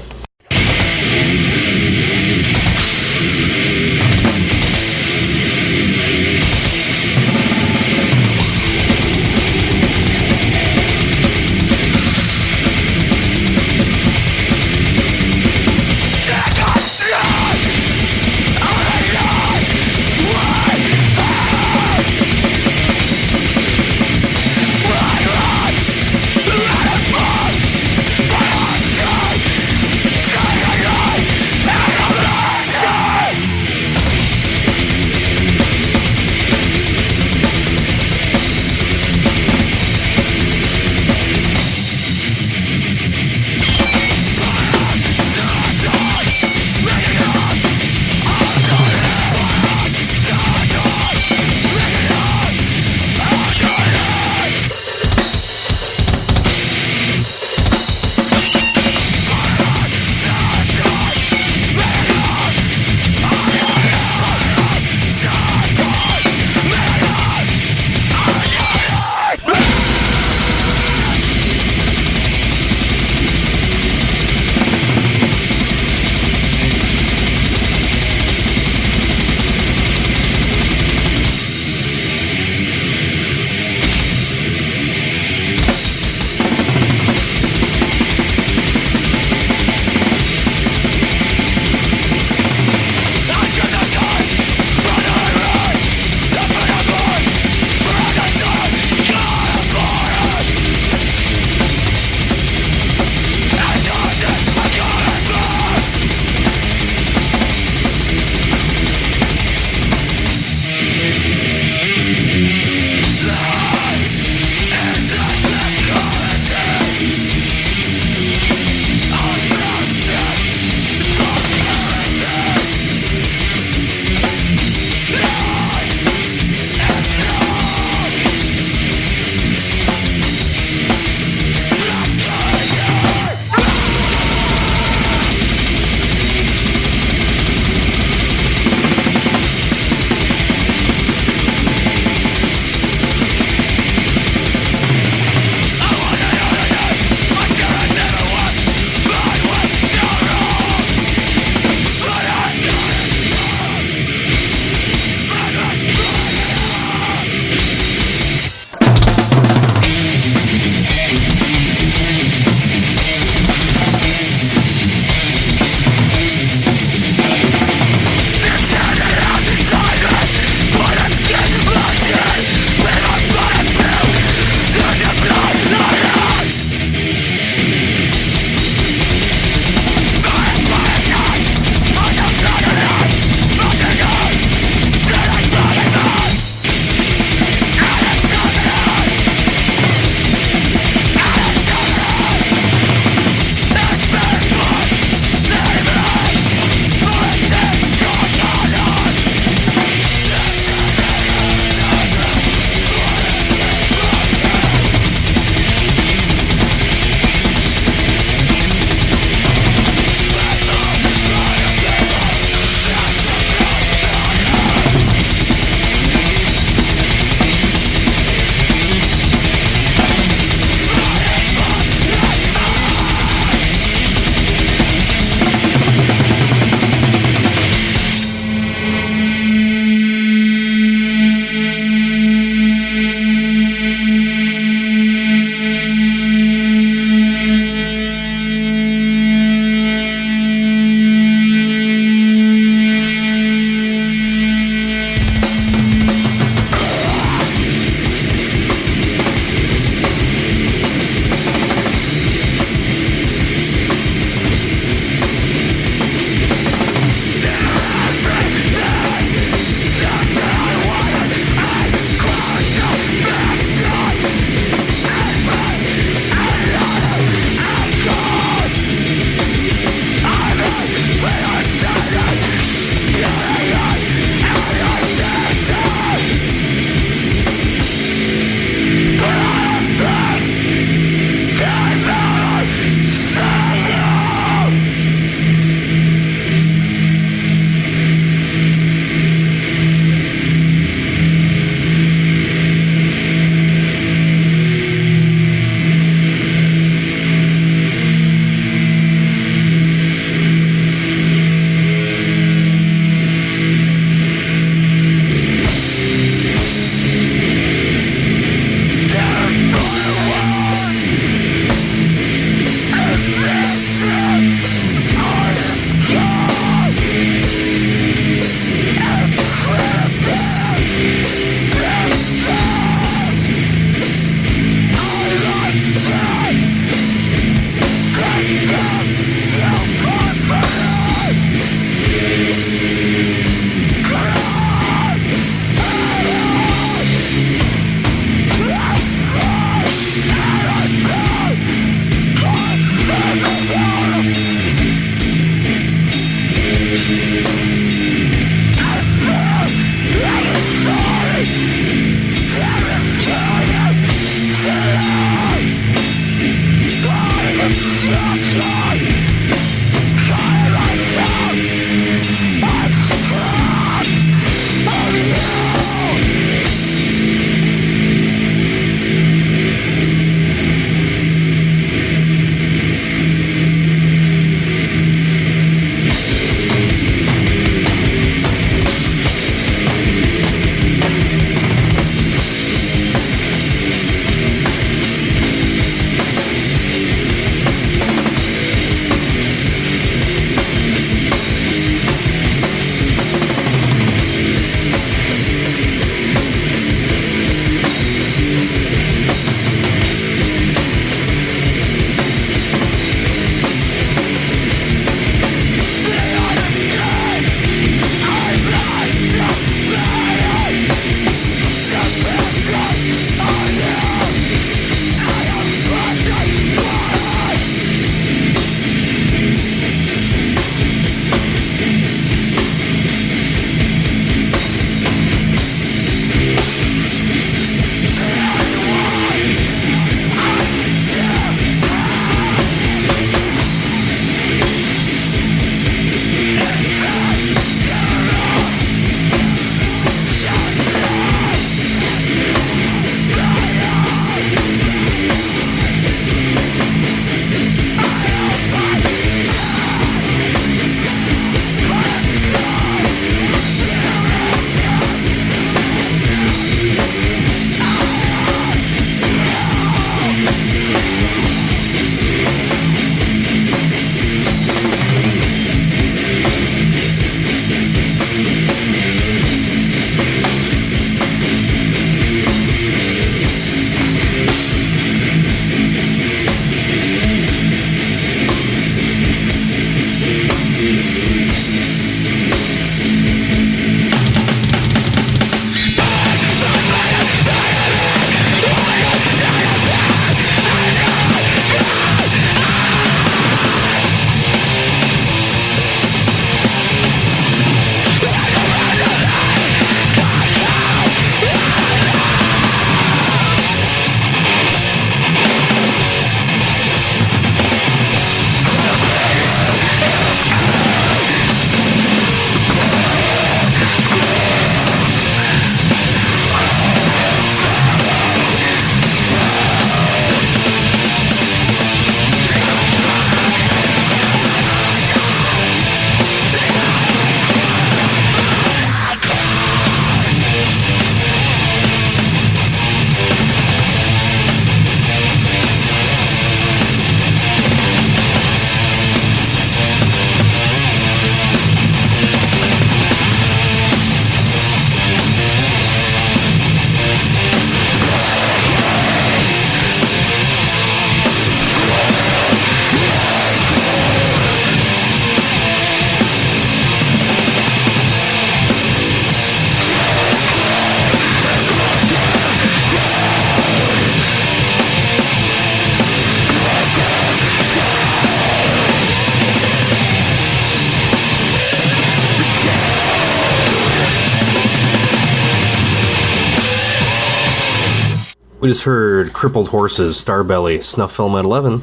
We just heard Crippled Horses, Starbelly, Snuff Film at 11,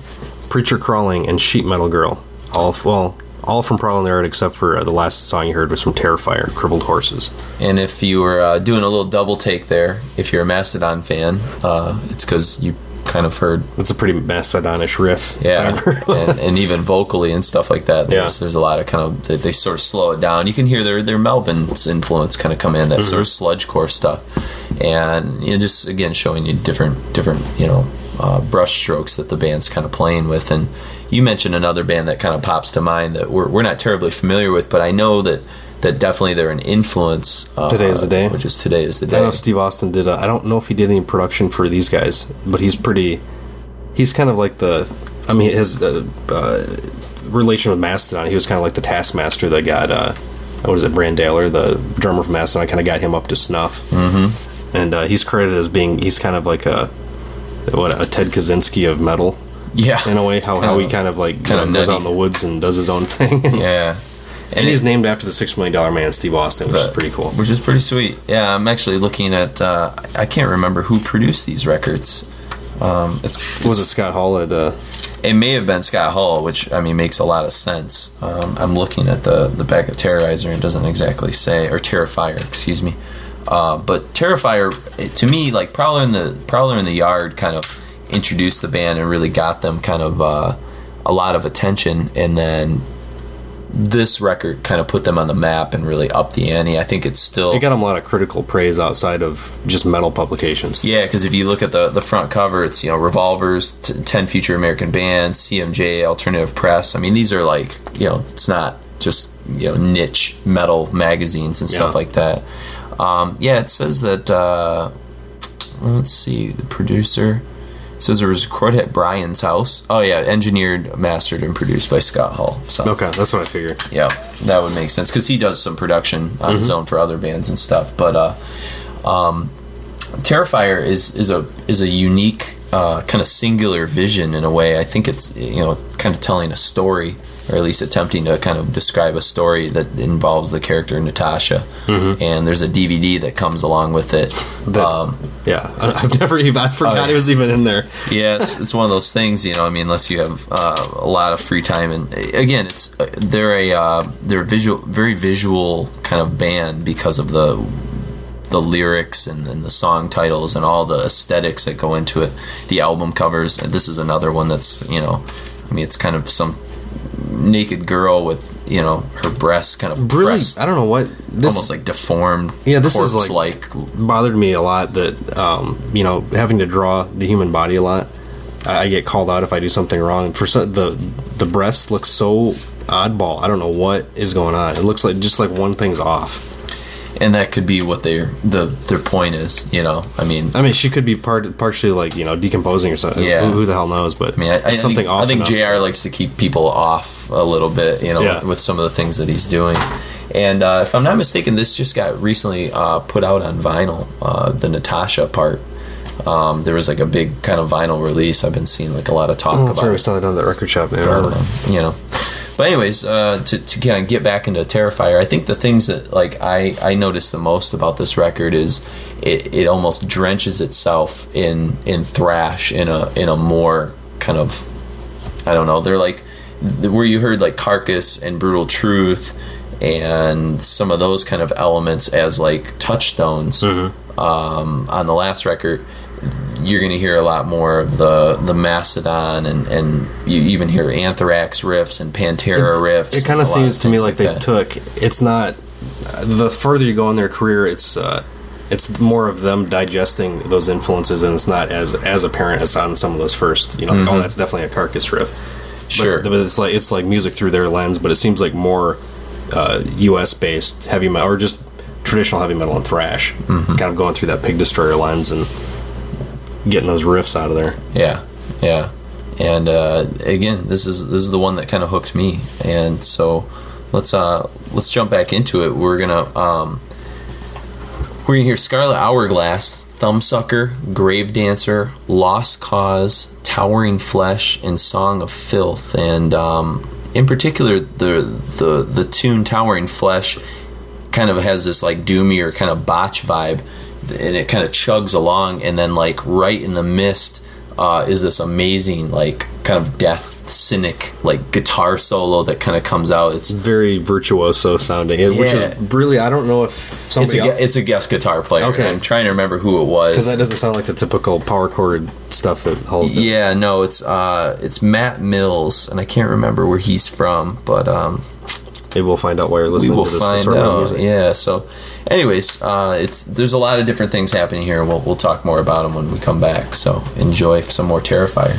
Preacher Crawling, and Sheet Metal Girl. All from Prowling the Art, except for the last song you heard was from Terrifier, Crippled Horses. And if you were doing a little double take there, if you're a Mastodon fan, it's because you kind of heard... It's a pretty Mastodonish riff. Yeah, and even vocally and stuff like that. There's a lot of kind of... They sort of slow it down. You can hear their Melvin's influence kind of come in, that sort of sludgecore stuff. And just, again, showing you different brush strokes that the band's kind of playing with. And you mentioned another band that kind of pops to mind that we're not terribly familiar with, but I know that definitely they're an influence. Today Is the Day. Which is Today Is the Day. I know Steve Austin did. I don't know if he did any production for these guys, but he's kind of like his relation with Mastodon, he was kind of like the Taskmaster that got, Brandaler, the drummer from Mastodon, kind of got him up to snuff. Mm-hmm. And he's credited as he's kind of like a Ted Kaczynski of metal. Yeah. In a way, how he kind of goes out in the woods and does his own thing. Yeah. And he's named after the $6 Million Man, Steve Austin, which is pretty cool. Which is pretty sweet. Yeah, I'm actually looking at... I can't remember who produced these records. Was it Scott Hall? It may have been Scott Hall, which, makes a lot of sense. I'm looking at the back of Terrorizer, and it doesn't exactly say... Or Terrifier, excuse me. But Terrifier, to me, like Prowler in the Yard kind of introduced the band and really got them kind of a lot of attention, and then this record kind of put them on the map and really upped the ante. I think it got them a lot of critical praise outside of just metal publications. Yeah, because if you look at the front cover, it's Revolvers, 10 Future American Bands, CMJ, Alternative Press. These are like, it's not just niche metal magazines and stuff like that. It says that let's see, the producer says it was recorded at Brian's house. Oh yeah, engineered, mastered, and produced by Scott Hall. So okay, that's what I figured. Yeah, that would make sense because he does some production on his own for other bands and stuff. But Terrifier is a unique kind of singular vision in a way. I think it's kind of telling a story, or at least attempting to kind of describe a story that involves the character Natasha. Mm-hmm. And there's a DVD that comes along with it. I forgot it was even in there. Yeah, it's one of those things, unless you have a lot of free time. And again, they're a very visual kind of band because of the lyrics and the song titles and all the aesthetics that go into it. The album covers, and this is another one that's, it's kind of some naked girl with her breasts kind of really pressed, I don't know what this, almost like deformed. Yeah, this is like bothered me a lot that having to draw the human body a lot. I get called out if I do something wrong. The breasts look so oddball. I don't know what is going on. It looks like just like one thing's off. And that could be what their point is, she could be partially like decomposing or something. Yeah. Who the hell knows? But it's something off. I think JR likes to keep people off a little bit, with some of the things that he's doing. And if I'm not mistaken, this just got recently put out on vinyl. The Natasha part. There was like a big kind of vinyl release. I've been seeing like a lot of talk about. Sorry, we saw it down at the record shop. But anyways, to kind of get back into Terrifier, I think the things that like I noticed the most about this record is it almost drenches itself in thrash in a more kind of, I don't know, they're like where you heard like Carcass and Brutal Truth and some of those kind of elements as like touchstones. Mm-hmm. On the last record, you're going to hear a lot more of the Mastodon and you even hear Anthrax riffs and Pantera riffs. It kind of seems to me like they took, it's not, the further you go in their career, it's more of them digesting those influences, and it's not as apparent as on some of those first, like, oh, that's definitely a Carcass riff. Sure. But it's like music through their lens, but it seems like more US based heavy metal, or just traditional heavy metal and thrash, kind of going through that Pig Destroyer lens and getting those riffs out of there. Yeah. And again, this is the one that kind of hooked me. And so let's jump back into it. We're gonna hear Scarlet Hourglass, Thumbsucker, Grave Dancer, Lost Cause, Towering Flesh, and Song of Filth. And in particular, the tune Towering Flesh kind of has this like doomier kind of botch vibe. and it kind of chugs along, and then like right in the mist is this amazing like kind of death cynic like guitar solo that kind of comes out. It's very virtuoso sounding, which is really, I don't know if somebody it's a guest guitar player. Okay, I'm trying to remember who it was, because that doesn't sound like the typical power chord stuff that Hull's doing. Yeah, no, it's Matt Mills, and I can't remember where he's from, but maybe we'll find out while you're listening to this sort of music. Yeah, so anyways, there's a lot of different things happening here. We'll talk more about them when we come back, so enjoy some more Terrifier.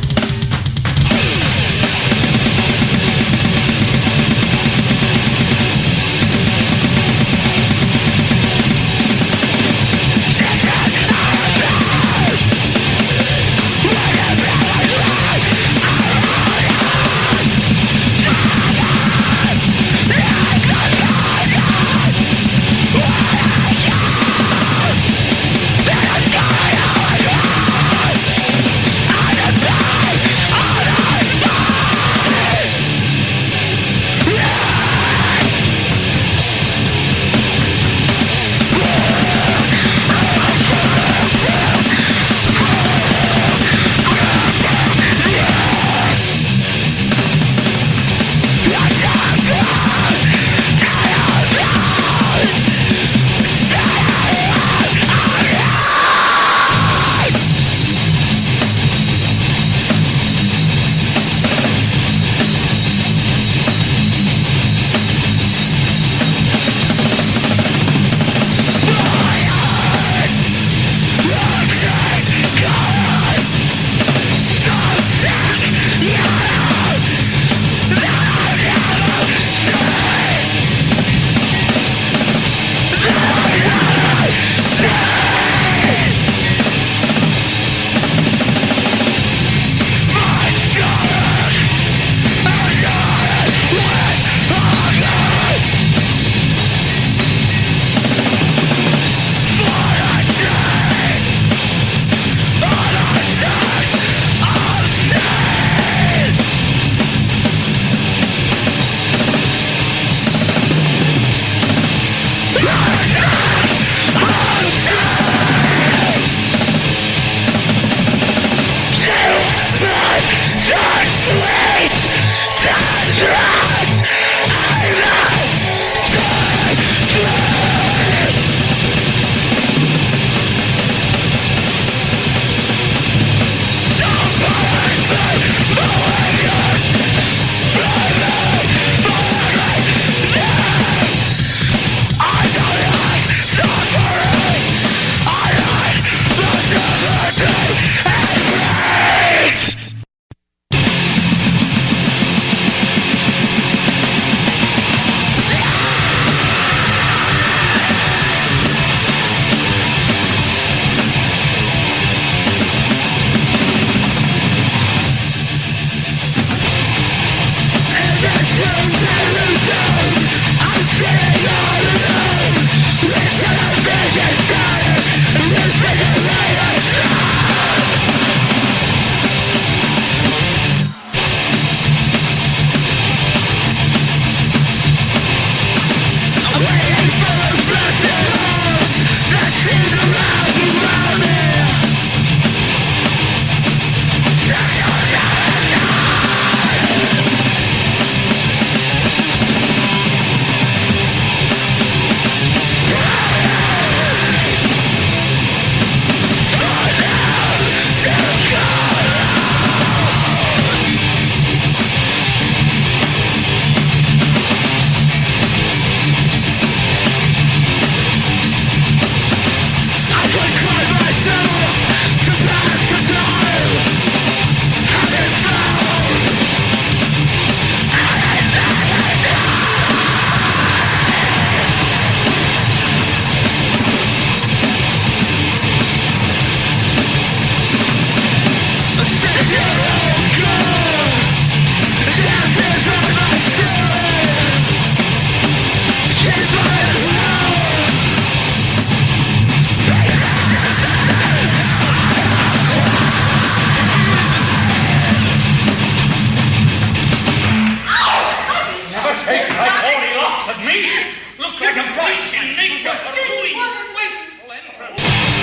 Look like a preaching nature for a wasn't wasteful entrance.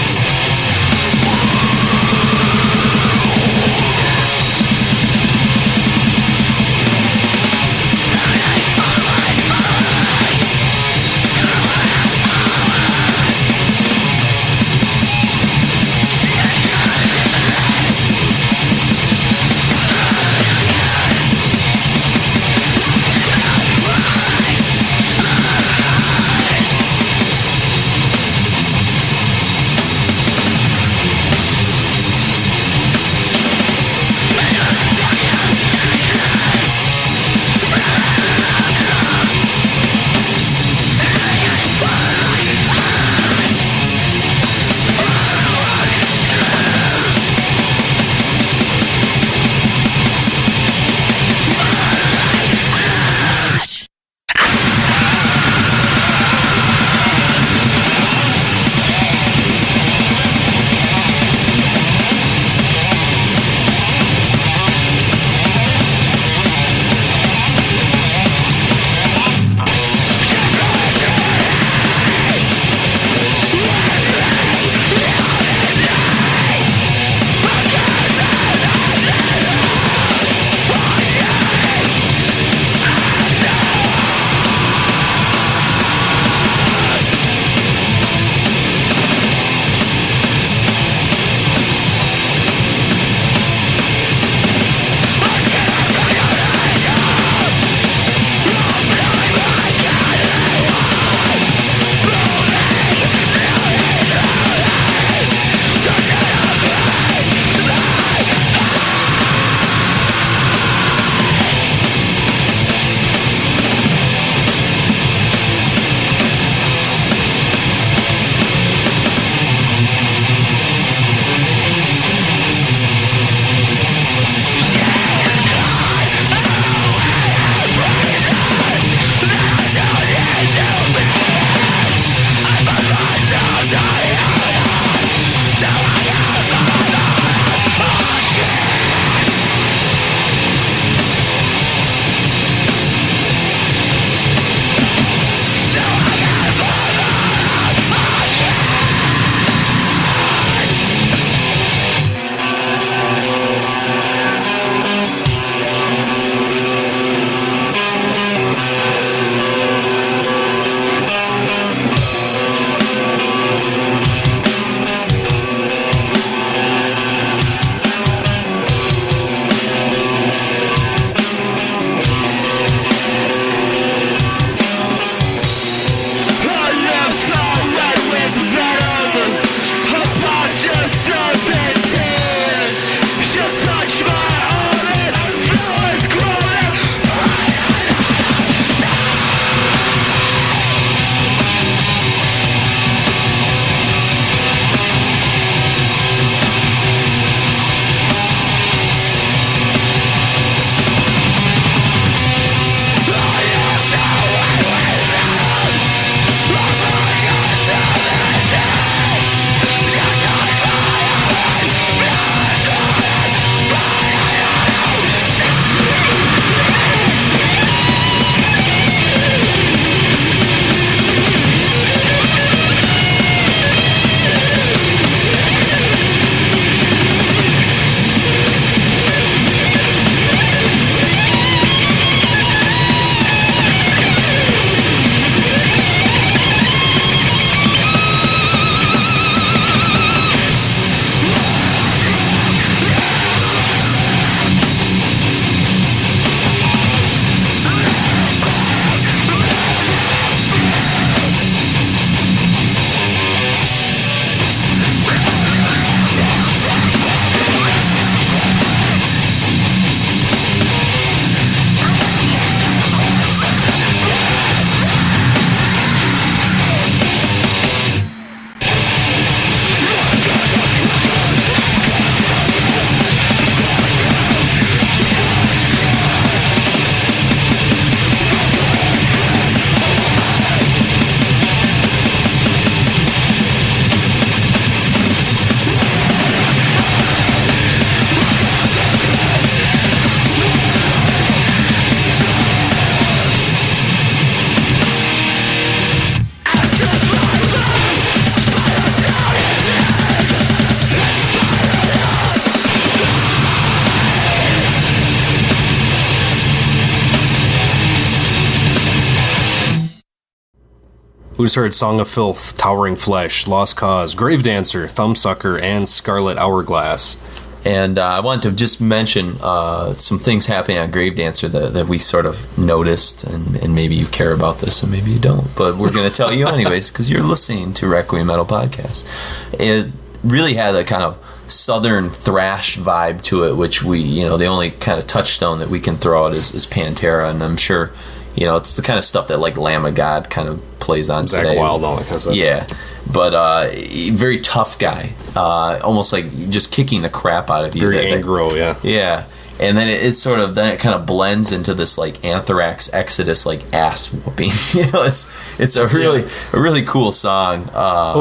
We just heard Song of Filth, Towering Flesh, Lost Cause, Gravedancer, Thumbsucker, and Scarlet Hourglass. And I wanted to just mention some things happening on Gravedancer that we sort of noticed, and maybe you care about this and maybe you don't, but we're going to tell you anyways because you're listening to Requiem Metal Podcast. It really had a kind of southern thrash vibe to it, which we, the only kind of touchstone that we can throw out is Pantera, and I'm sure, it's the kind of stuff that like Lamb of God kind of plays on Zakk today. Wylde, all that kind of stuff. Yeah. But very tough guy, almost like just kicking the crap out of you. Very aggro, yeah. Yeah, and then it sort of kind of blends into this like Anthrax Exodus like ass whooping. It's a really cool song.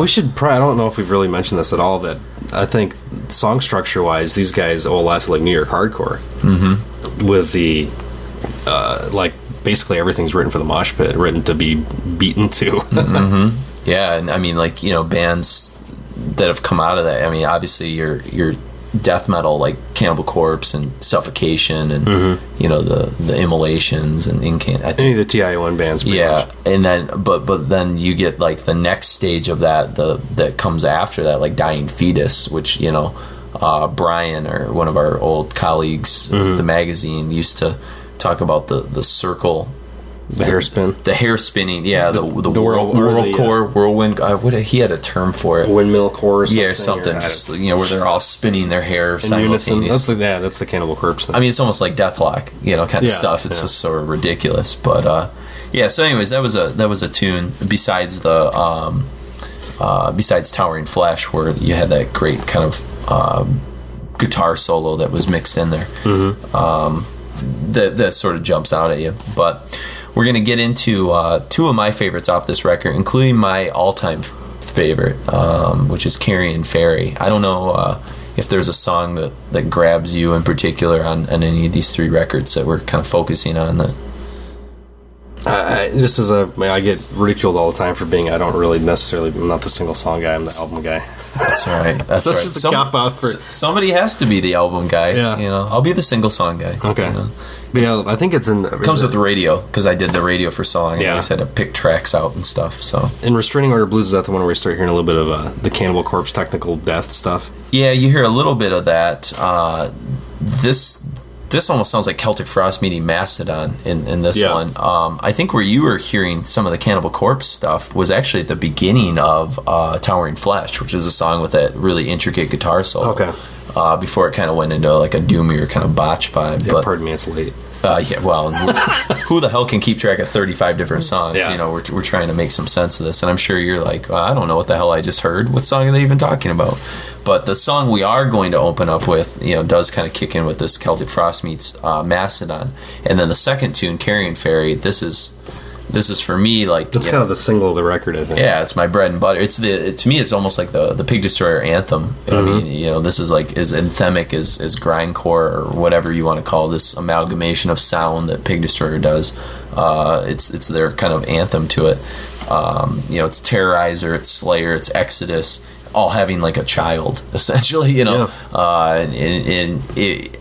We should probably, I don't know if we've really mentioned this at all, that I think song structure wise, these guys owe a lot to like New York hardcore. Mm-hmm. With the like basically everything's written for the mosh pit, written to be beaten to. Mm-hmm. Yeah, and I mean, like, bands that have come out of that, I mean, obviously your death metal, like Cannibal Corpse and Suffocation and, the Immolations and any of the TION bands, pretty much. And then, but then you get, like, the next stage of that comes after that, like Dying Fetus, which, Brian, or one of our old colleagues of the magazine, used to talk about the circle. The hair spin. The hair spinning, yeah. The whirlwind. He had a term for it. Windmill core or something. Yeah, or something. Just, where they're all spinning their hair simultaneously. That's the Cannibal Corpse thing. I mean, it's almost like Deathlock, kind of stuff. It's just sort of ridiculous. But, so anyways, that was a tune besides besides Towering Flesh, where you had that great kind of guitar solo that was mixed in there. Mm-hmm. That sort of jumps out at you. But we're going to get into two of my favorites off this record, including my all-time favorite, which is Carrion Ferry. I don't know if there's a song that grabs you in particular on any of these three records that we're kind of focusing on. I get ridiculed all the time for being, I'm not the single song guy, I'm the album guy. That's all right. That's right. Just a cop out for somebody has to be the album guy. Yeah. I'll be the single song guy. Okay. But yeah, I think it's in. It comes with the radio, because I did the radio for so long. Yeah. I always had to pick tracks out and stuff. So in Restraining Order Blues, is that the one where we start hearing a little bit of the Cannibal Corpse technical death stuff? Yeah, you hear a little bit of that. This almost sounds like Celtic Frost meeting Mastodon in this one. I think where you were hearing some of the Cannibal Corpse stuff was actually at the beginning of Towering Flesh, which is a song with that really intricate guitar solo. Okay. Before it kind of went into like a doomier kind of botch vibe. Yeah, pardon me, it's late. Who the hell can keep track of 35 different songs? Yeah. We're trying to make some sense of this, and I'm sure you're like, I don't know what the hell I just heard. What song are they even talking about? But the song we are going to open up with, does kind of kick in with this Celtic Frost meets Mastodon, and then the second tune, Carrion Ferry. This is for me like it's kind of the single of the record, I think. Yeah, it's my bread and butter. To me, it's almost like the Pig Destroyer anthem. Mm-hmm. I mean, this is like as anthemic as grindcore or whatever you want to call this amalgamation of sound that Pig Destroyer does. It's their kind of anthem to it. It's Terrorizer, it's Slayer, it's Exodus, all having like a child, essentially, Yeah.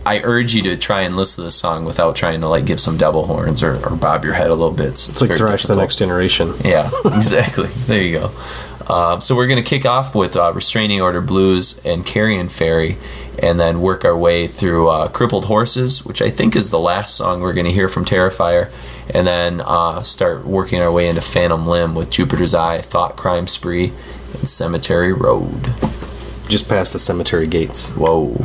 I urge you to try and listen to this song without trying to like give some devil horns or bob your head a little bit. It's like Thrash the Next Generation. Yeah, exactly. There you go. So we're going to kick off with Restraining Order Blues and Carrion Ferry, and then work our way through Crippled Horses, which I think is the last song we're going to hear from Terrifier, and then start working our way into Phantom Limb with Jupiter's Eye, Thought Crime Spree, and Cemetery Road. Just past the cemetery gates. Whoa.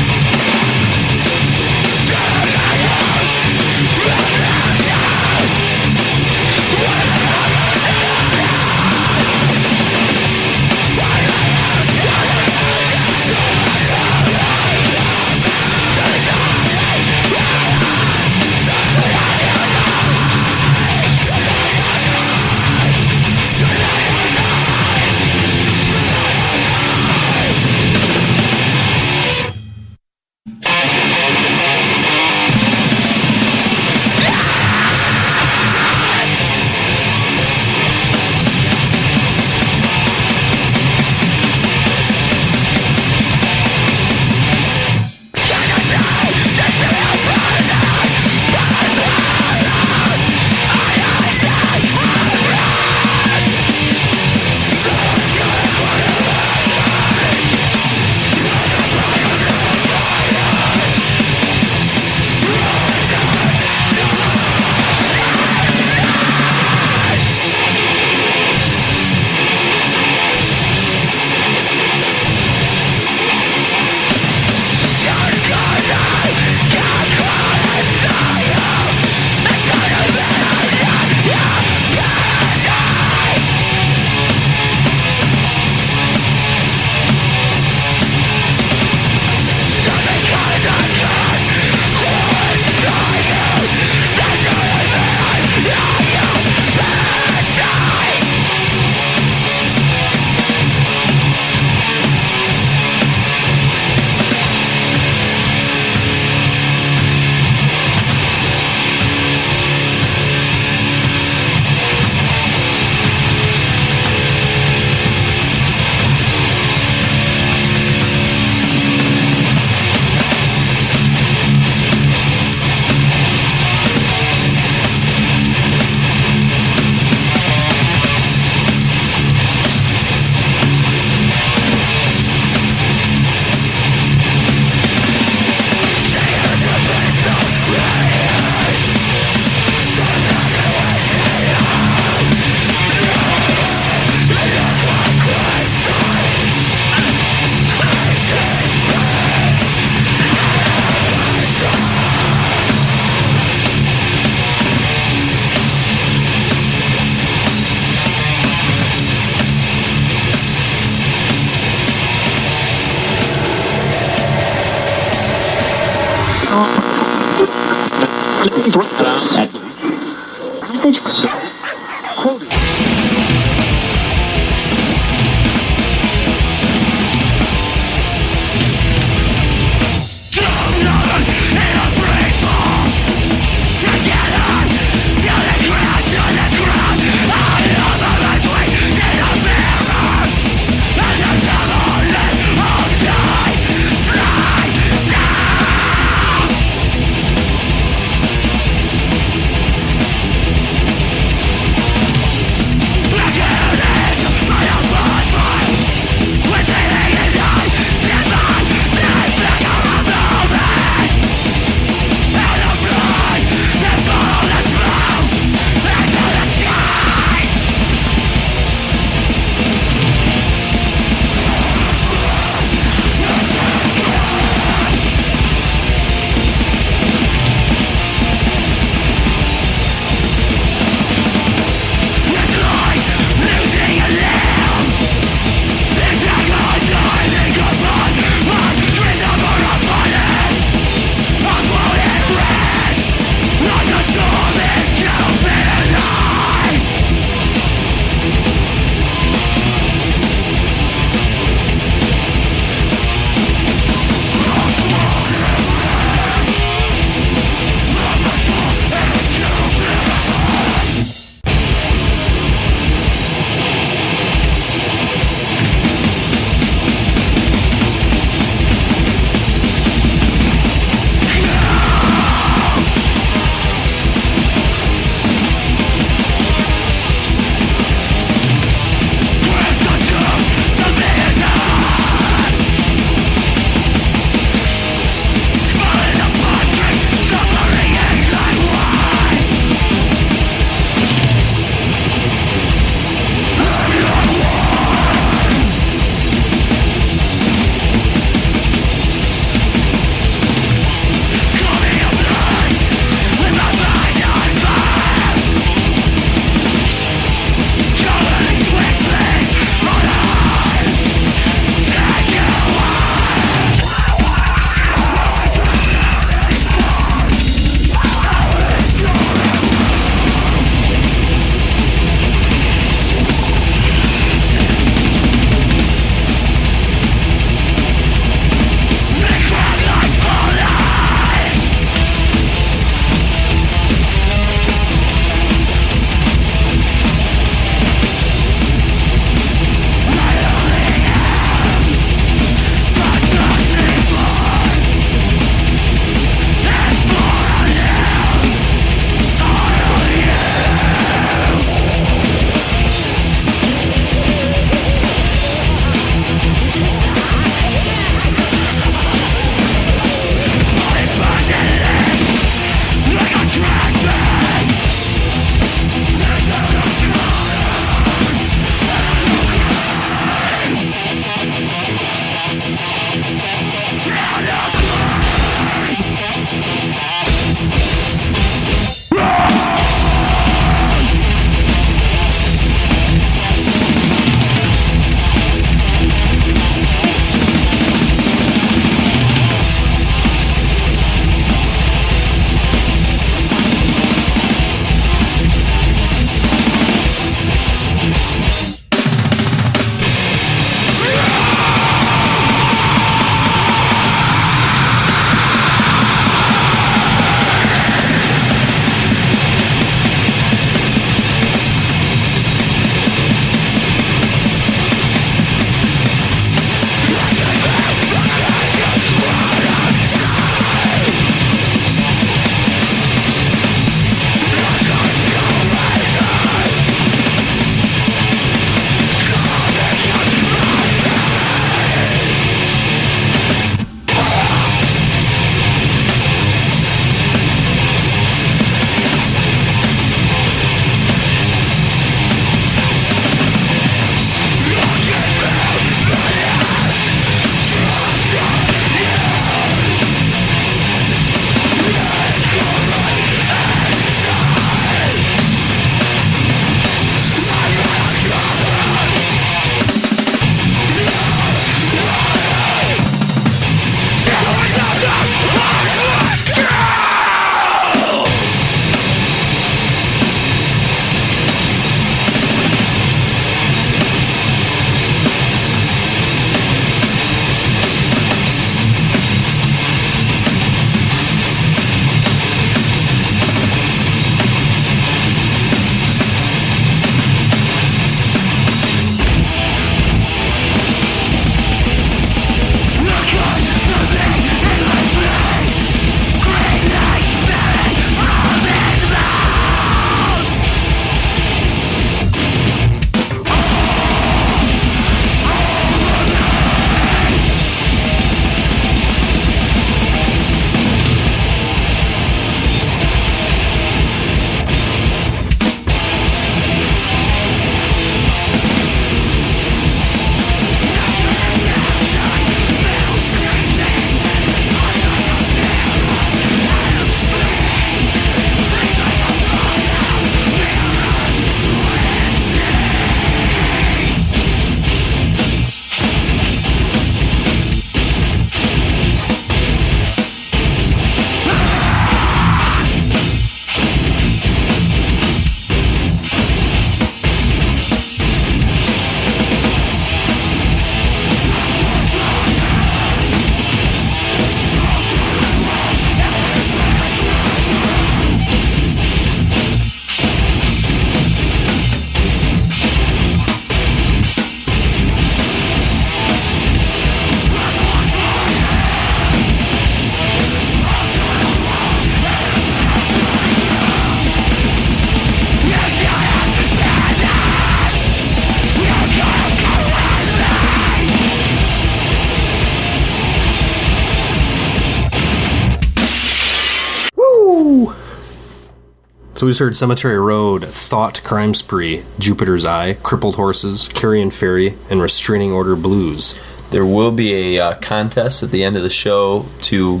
So we just heard Cemetery Road, Thought, Crime Spree, Jupiter's Eye, Crippled Horses, Carrion Ferry, and Restraining Order Blues. There will be a contest at the end of the show to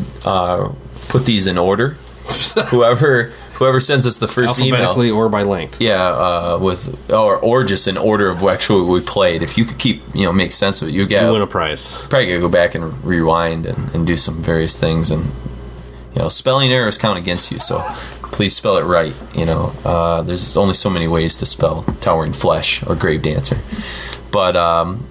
put these in order. Whoever sends us the first alphabetically email, or by length. Yeah, or just in order of actually we played. If you could make sense of it, you win a prize. Probably gotta go back and rewind and do some various things, and spelling errors count against you. So please spell it right. There's only so many ways to spell Towering Flesh or Grave Dancer. But,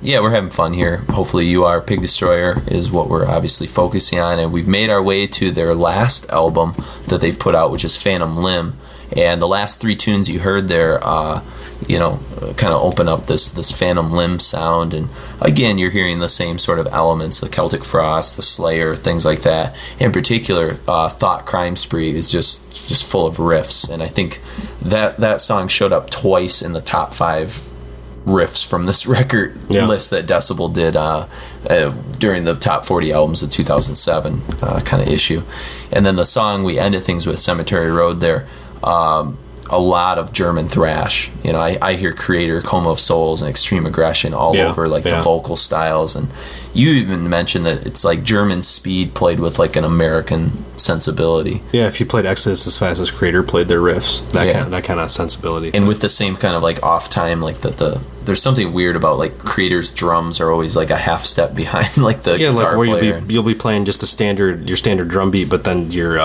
we're having fun here. Hopefully you are. Pig Destroyer is what we're obviously focusing on. And we've made our way to their last album that they've put out, which is Phantom Limb. And the last 3 tunes you heard there, kind of open up this Phantom Limb sound. And, again, you're hearing the same sort of elements, the Celtic Frost, the Slayer, things like that. In particular, Thought Crime Spree is just full of riffs. And I think that song showed up twice in the top 5 riffs from this record list that Decibel did during the top 40 albums of 2007 kind of issue. And then the song we ended things with, Cemetery Road, there, a lot of German thrash. I hear Creator, Coma of Souls, and Extreme Aggression all over the vocal styles. And you even mentioned that it's like German speed played with like an American sensibility. Yeah, if you played Exodus as fast as Creator played their riffs, that kind of sensibility. And with the same kind of like off time, like there's something weird about like Creator's drums are always like a half step behind like the guitar player. You'll be playing just your standard drum beat, but then you're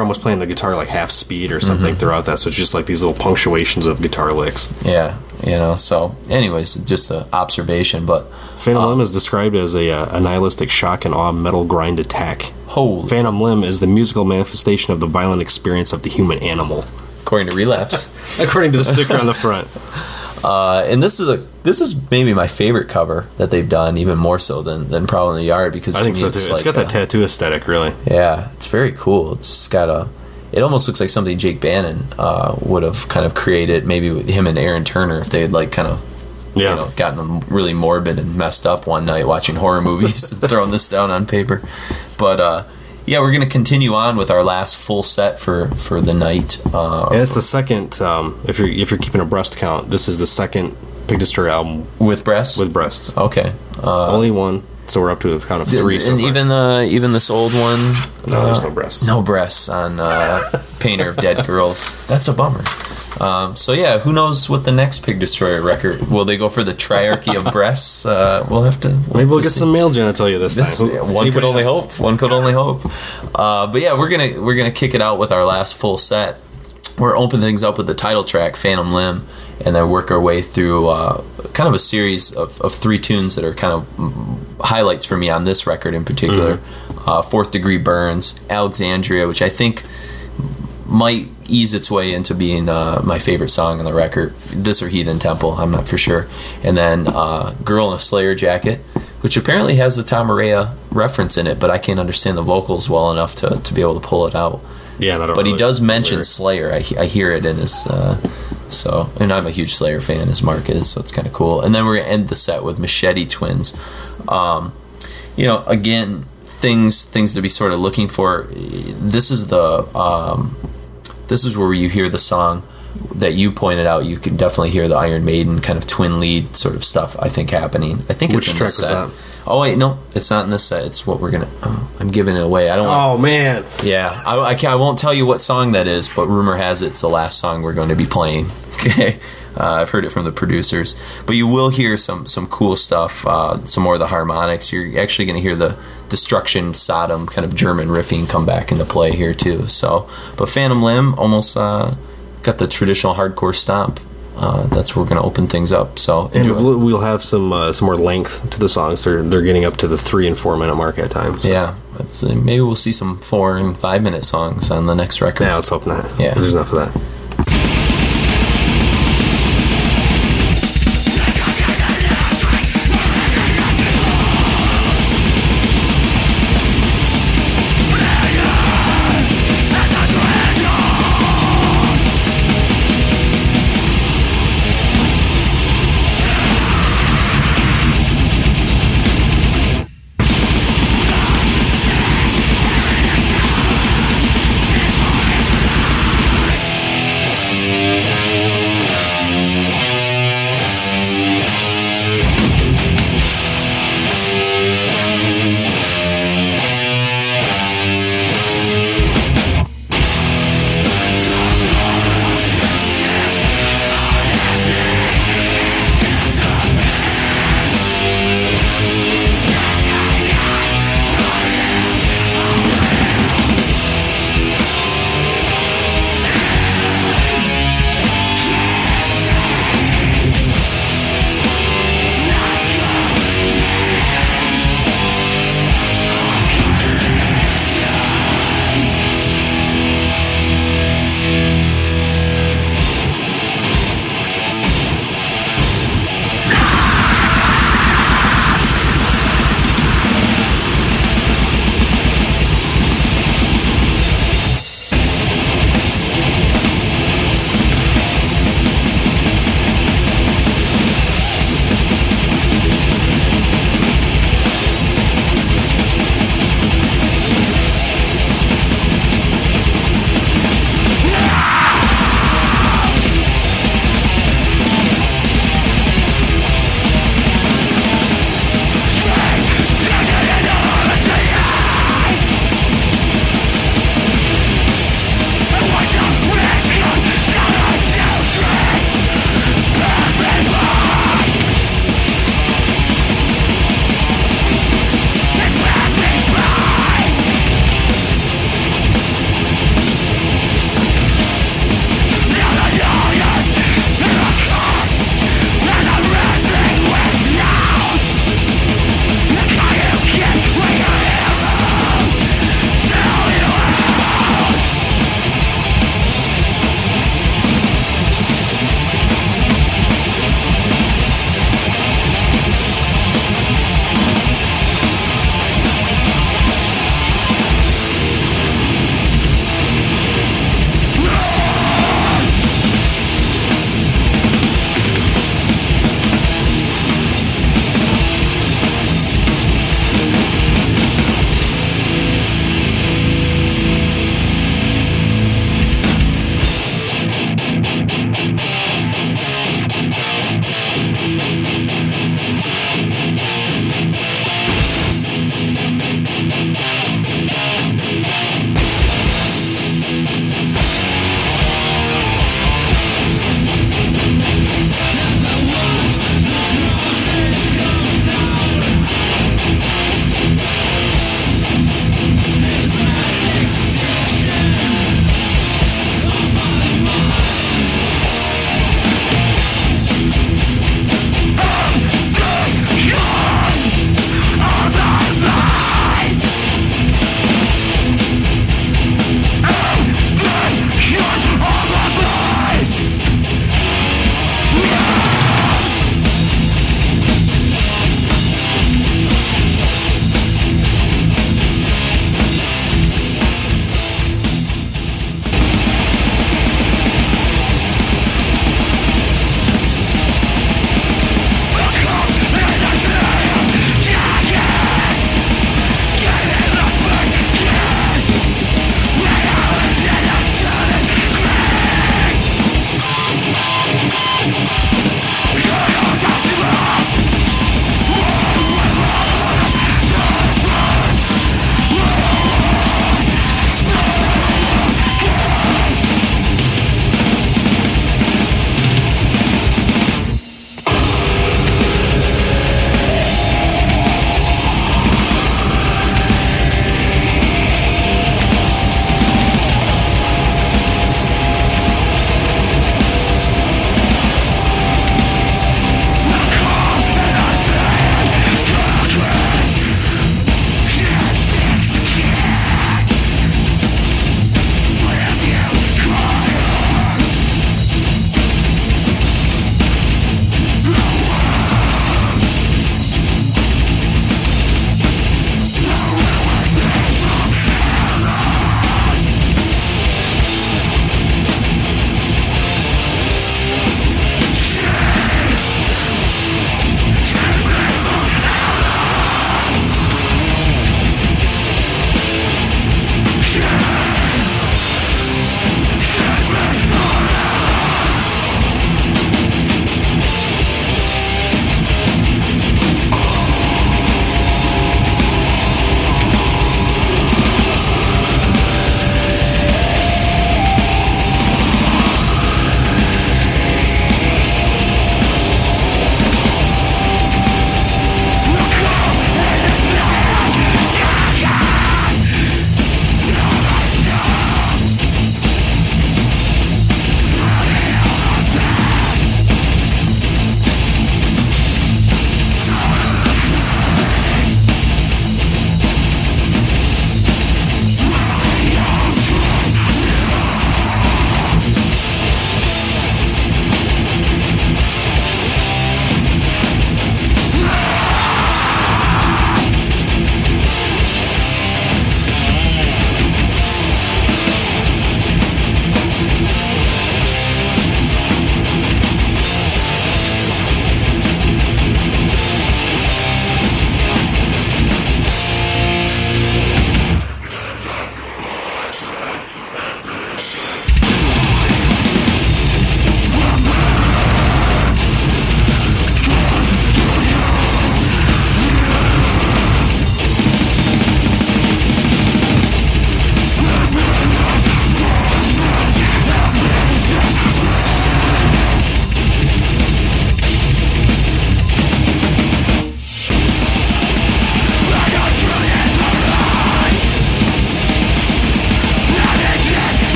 almost playing the guitar like half speed or something throughout that, so it's just like these little punctuations of guitar licks. Yeah, so anyways, just an observation. But Phantom Limb is described as a nihilistic shock and awe metal grind attack. Phantom Limb is the musical manifestation of the violent experience of the human animal, according to Relapse. According to the sticker on the front. And this is maybe my favorite cover that they've done, even more so than Prowl in the Yard, because I think so too. It's got that tattoo aesthetic, really. Yeah, it's very cool. It's just got it almost looks like something Jake Bannon would have kind of created, maybe with him and Aaron Turner, if they had like kind of gotten really morbid and messed up one night watching horror movies and throwing this down on paper. But we're going to continue on with our last full set for the night. And it's the second. If you're keeping a breast count, this is the second Pig Destroyer album with breasts. With breasts. Okay. Only one. So we're up to a count of 3. And even this old one. No, there's no breasts. No breasts on Painter of Dead Girls. That's a bummer. Who knows what the next Pig Destroyer record? Will they go for the triarchy of breasts? We'll have to. Maybe we'll get some male genitalia this time. One could only hope. We're gonna kick it out with our last full set. We're opening things up with the title track, Phantom Limb, and then work our way through kind of a series of 3 tunes that are kind of highlights for me on this record in particular. Fourth Degree Burns, Alexandria, which I think might ease its way into being my favorite song on the record. This or Heathen Temple, I'm not for sure. And then Girl in a Slayer Jacket, which apparently has the Tom Araya reference in it, but I can't understand the vocals well enough to be able to pull it out. Yeah, but he does mention Slayer. I hear it in his. And I'm a huge Slayer fan, as Mark is, so it's kind of cool. And then we're going to end the set with Machete Twins. Again, things to be sort of looking for. This is where you hear the song that you pointed out. You can definitely hear the Iron Maiden kind of twin lead sort of stuff, I think, happening. I think Which it's in track this was set. that? Oh wait, no, it's not in this set. It's what we're gonna. I'm giving it away. I don't. Oh man. Yeah, I won't tell you what song that is, but rumor has it it's the last song we're going to be playing. Okay, I've heard it from the producers, but you will hear some cool stuff. Some more of the harmonics. You're actually going to hear the Destruction Sodom kind of German riffing come back into play here too. So, but Phantom Limb almost got the traditional hardcore stomp. That's where we're going to open things up. So enjoy. And we'll have some more length to the songs. They're getting up to the 3 and 4 minute mark at times. Yeah, maybe we'll see some 4 and 5 minute songs on the next record. Yeah, let's hope not. Yeah, there's enough of that.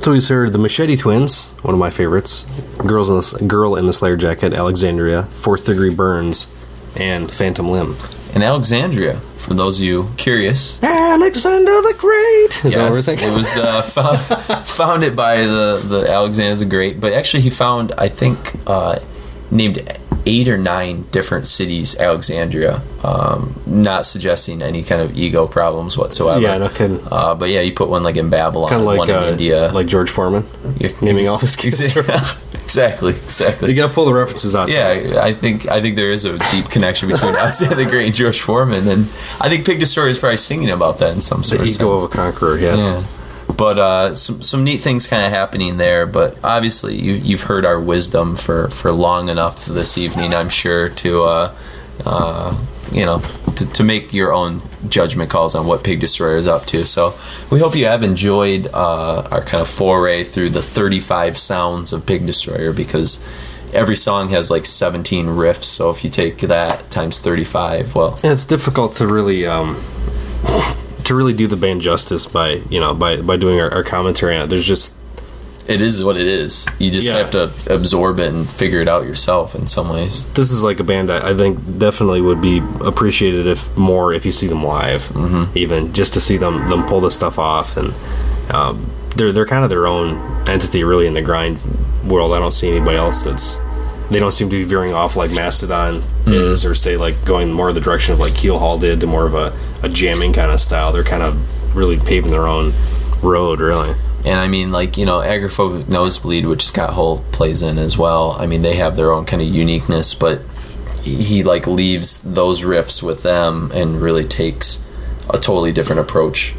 So we heard the Machete Twins, one of my favorites. Girl in the Slayer Jacket, Alexandria, Fourth Degree Burns, and Phantom Limb. And Alexandria, for those of you curious, Alexander the Great. Is that what we're thinking? It was founded by the Alexander the Great, but actually he found, I think, named 8 or 9 different cities Alexandria, not suggesting any kind of ego problems whatsoever. Yeah, no kidding. But yeah, you put one like in Babylon, kind of like, one in India, like George Foreman, naming all his kids. Exactly. You got to pull the references out. Yeah, I think there is a deep connection between Alexander the Great and George Foreman, and I think Pig Destroyer is probably singing about that in some sort of sense. The ego of a conqueror, yes. Yeah. But some neat things kind of happening there. But obviously, you've heard our wisdom for long enough this evening, I'm sure, to to make your own judgment calls on what Pig Destroyer is up to. So we hope you have enjoyed our kind of foray through the 35 sounds of Pig Destroyer, because every song has like 17 riffs. So if you take that times 35, well, and it's difficult to really do the band justice by doing our commentary on it. There's just, it is what it is. You just have to absorb it and figure it out yourself in some ways. This is like a band I think definitely would be appreciated if you see them live, even just to see them pull this stuff off. And they're kind of their own entity really in the grind world. I don't see anybody else they don't seem to be veering off like Mastodon is, or say like going more in the direction of like Keelhaul did, to more of a jamming kind of style. They're kind of really paving their own road, really. And I mean, like, Agoraphobic Nosebleed, which Scott Holt plays in as well, I mean, they have their own kind of uniqueness, but he like leaves those riffs with them and really takes a totally different approach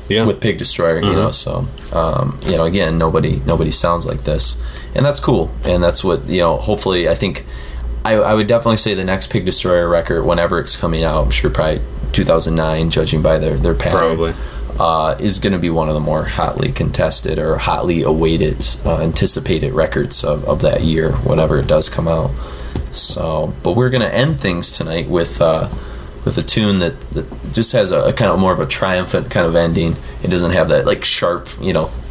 with Pig Destroyer, so again, nobody sounds like this, and that's cool. And that's what, hopefully, I think I would definitely say the next Pig Destroyer record, whenever it's coming out, I'm sure probably 2009, judging by their pattern, probably is going to be one of the more hotly contested or hotly awaited, anticipated records of that year, whenever it does come out. So, but we're going to end things tonight with a tune that just has a kind of more of a triumphant kind of ending. It doesn't have that like sharp,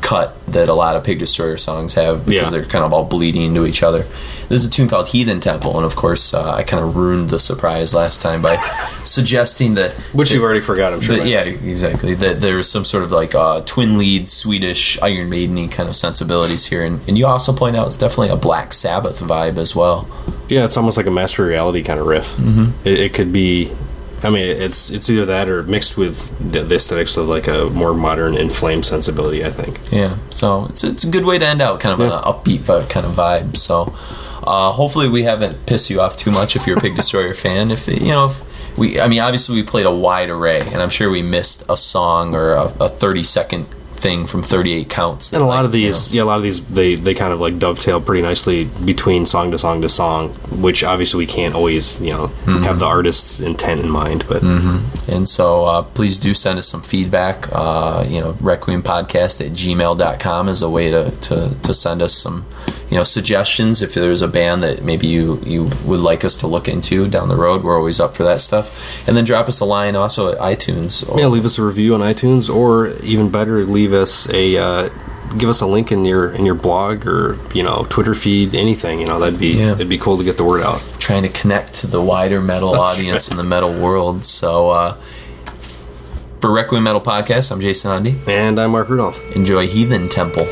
cut that a lot of Pig Destroyer songs have, because they're kind of all bleeding into each other. This is a tune called Heathen Temple, and of course I kind of ruined the surprise last time by suggesting that, which you've already forgot, I'm sure. Yeah, exactly. That there's some sort of like twin lead Swedish Iron Maiden-y kind of sensibilities here, and you also point out it's definitely a Black Sabbath vibe as well. Yeah, it's almost like a Master Reality kind of riff. It could be. I mean, it's either that or mixed with the aesthetics of like a more modern In Flames sensibility, I think. Yeah, so it's a good way to end out, kind of an upbeat kind of vibe. So hopefully we haven't pissed you off too much if you're a Pig Destroyer fan. If obviously we played a wide array, and I'm sure we missed a song or a 30-second thing from 38 counts. And a lot of these, they kind of like dovetail pretty nicely between song to song to song, which obviously we can't always, have the artist's intent in mind. But and so please do send us some feedback. requiempodcast@gmail.com is a way to send us some, suggestions. If there's a band that maybe you would like us to look into down the road, we're always up for that stuff. And then drop us a line also at iTunes. Leave us a review on iTunes, or even better, give us a link in your blog or Twitter feed, anything. It'd be cool to get the word out. Trying to connect to the wider metal audience in the metal world. So for Requiem Metal Podcast, I'm Jason Undy, and I'm Mark Rudolph. Enjoy Heathen Temple.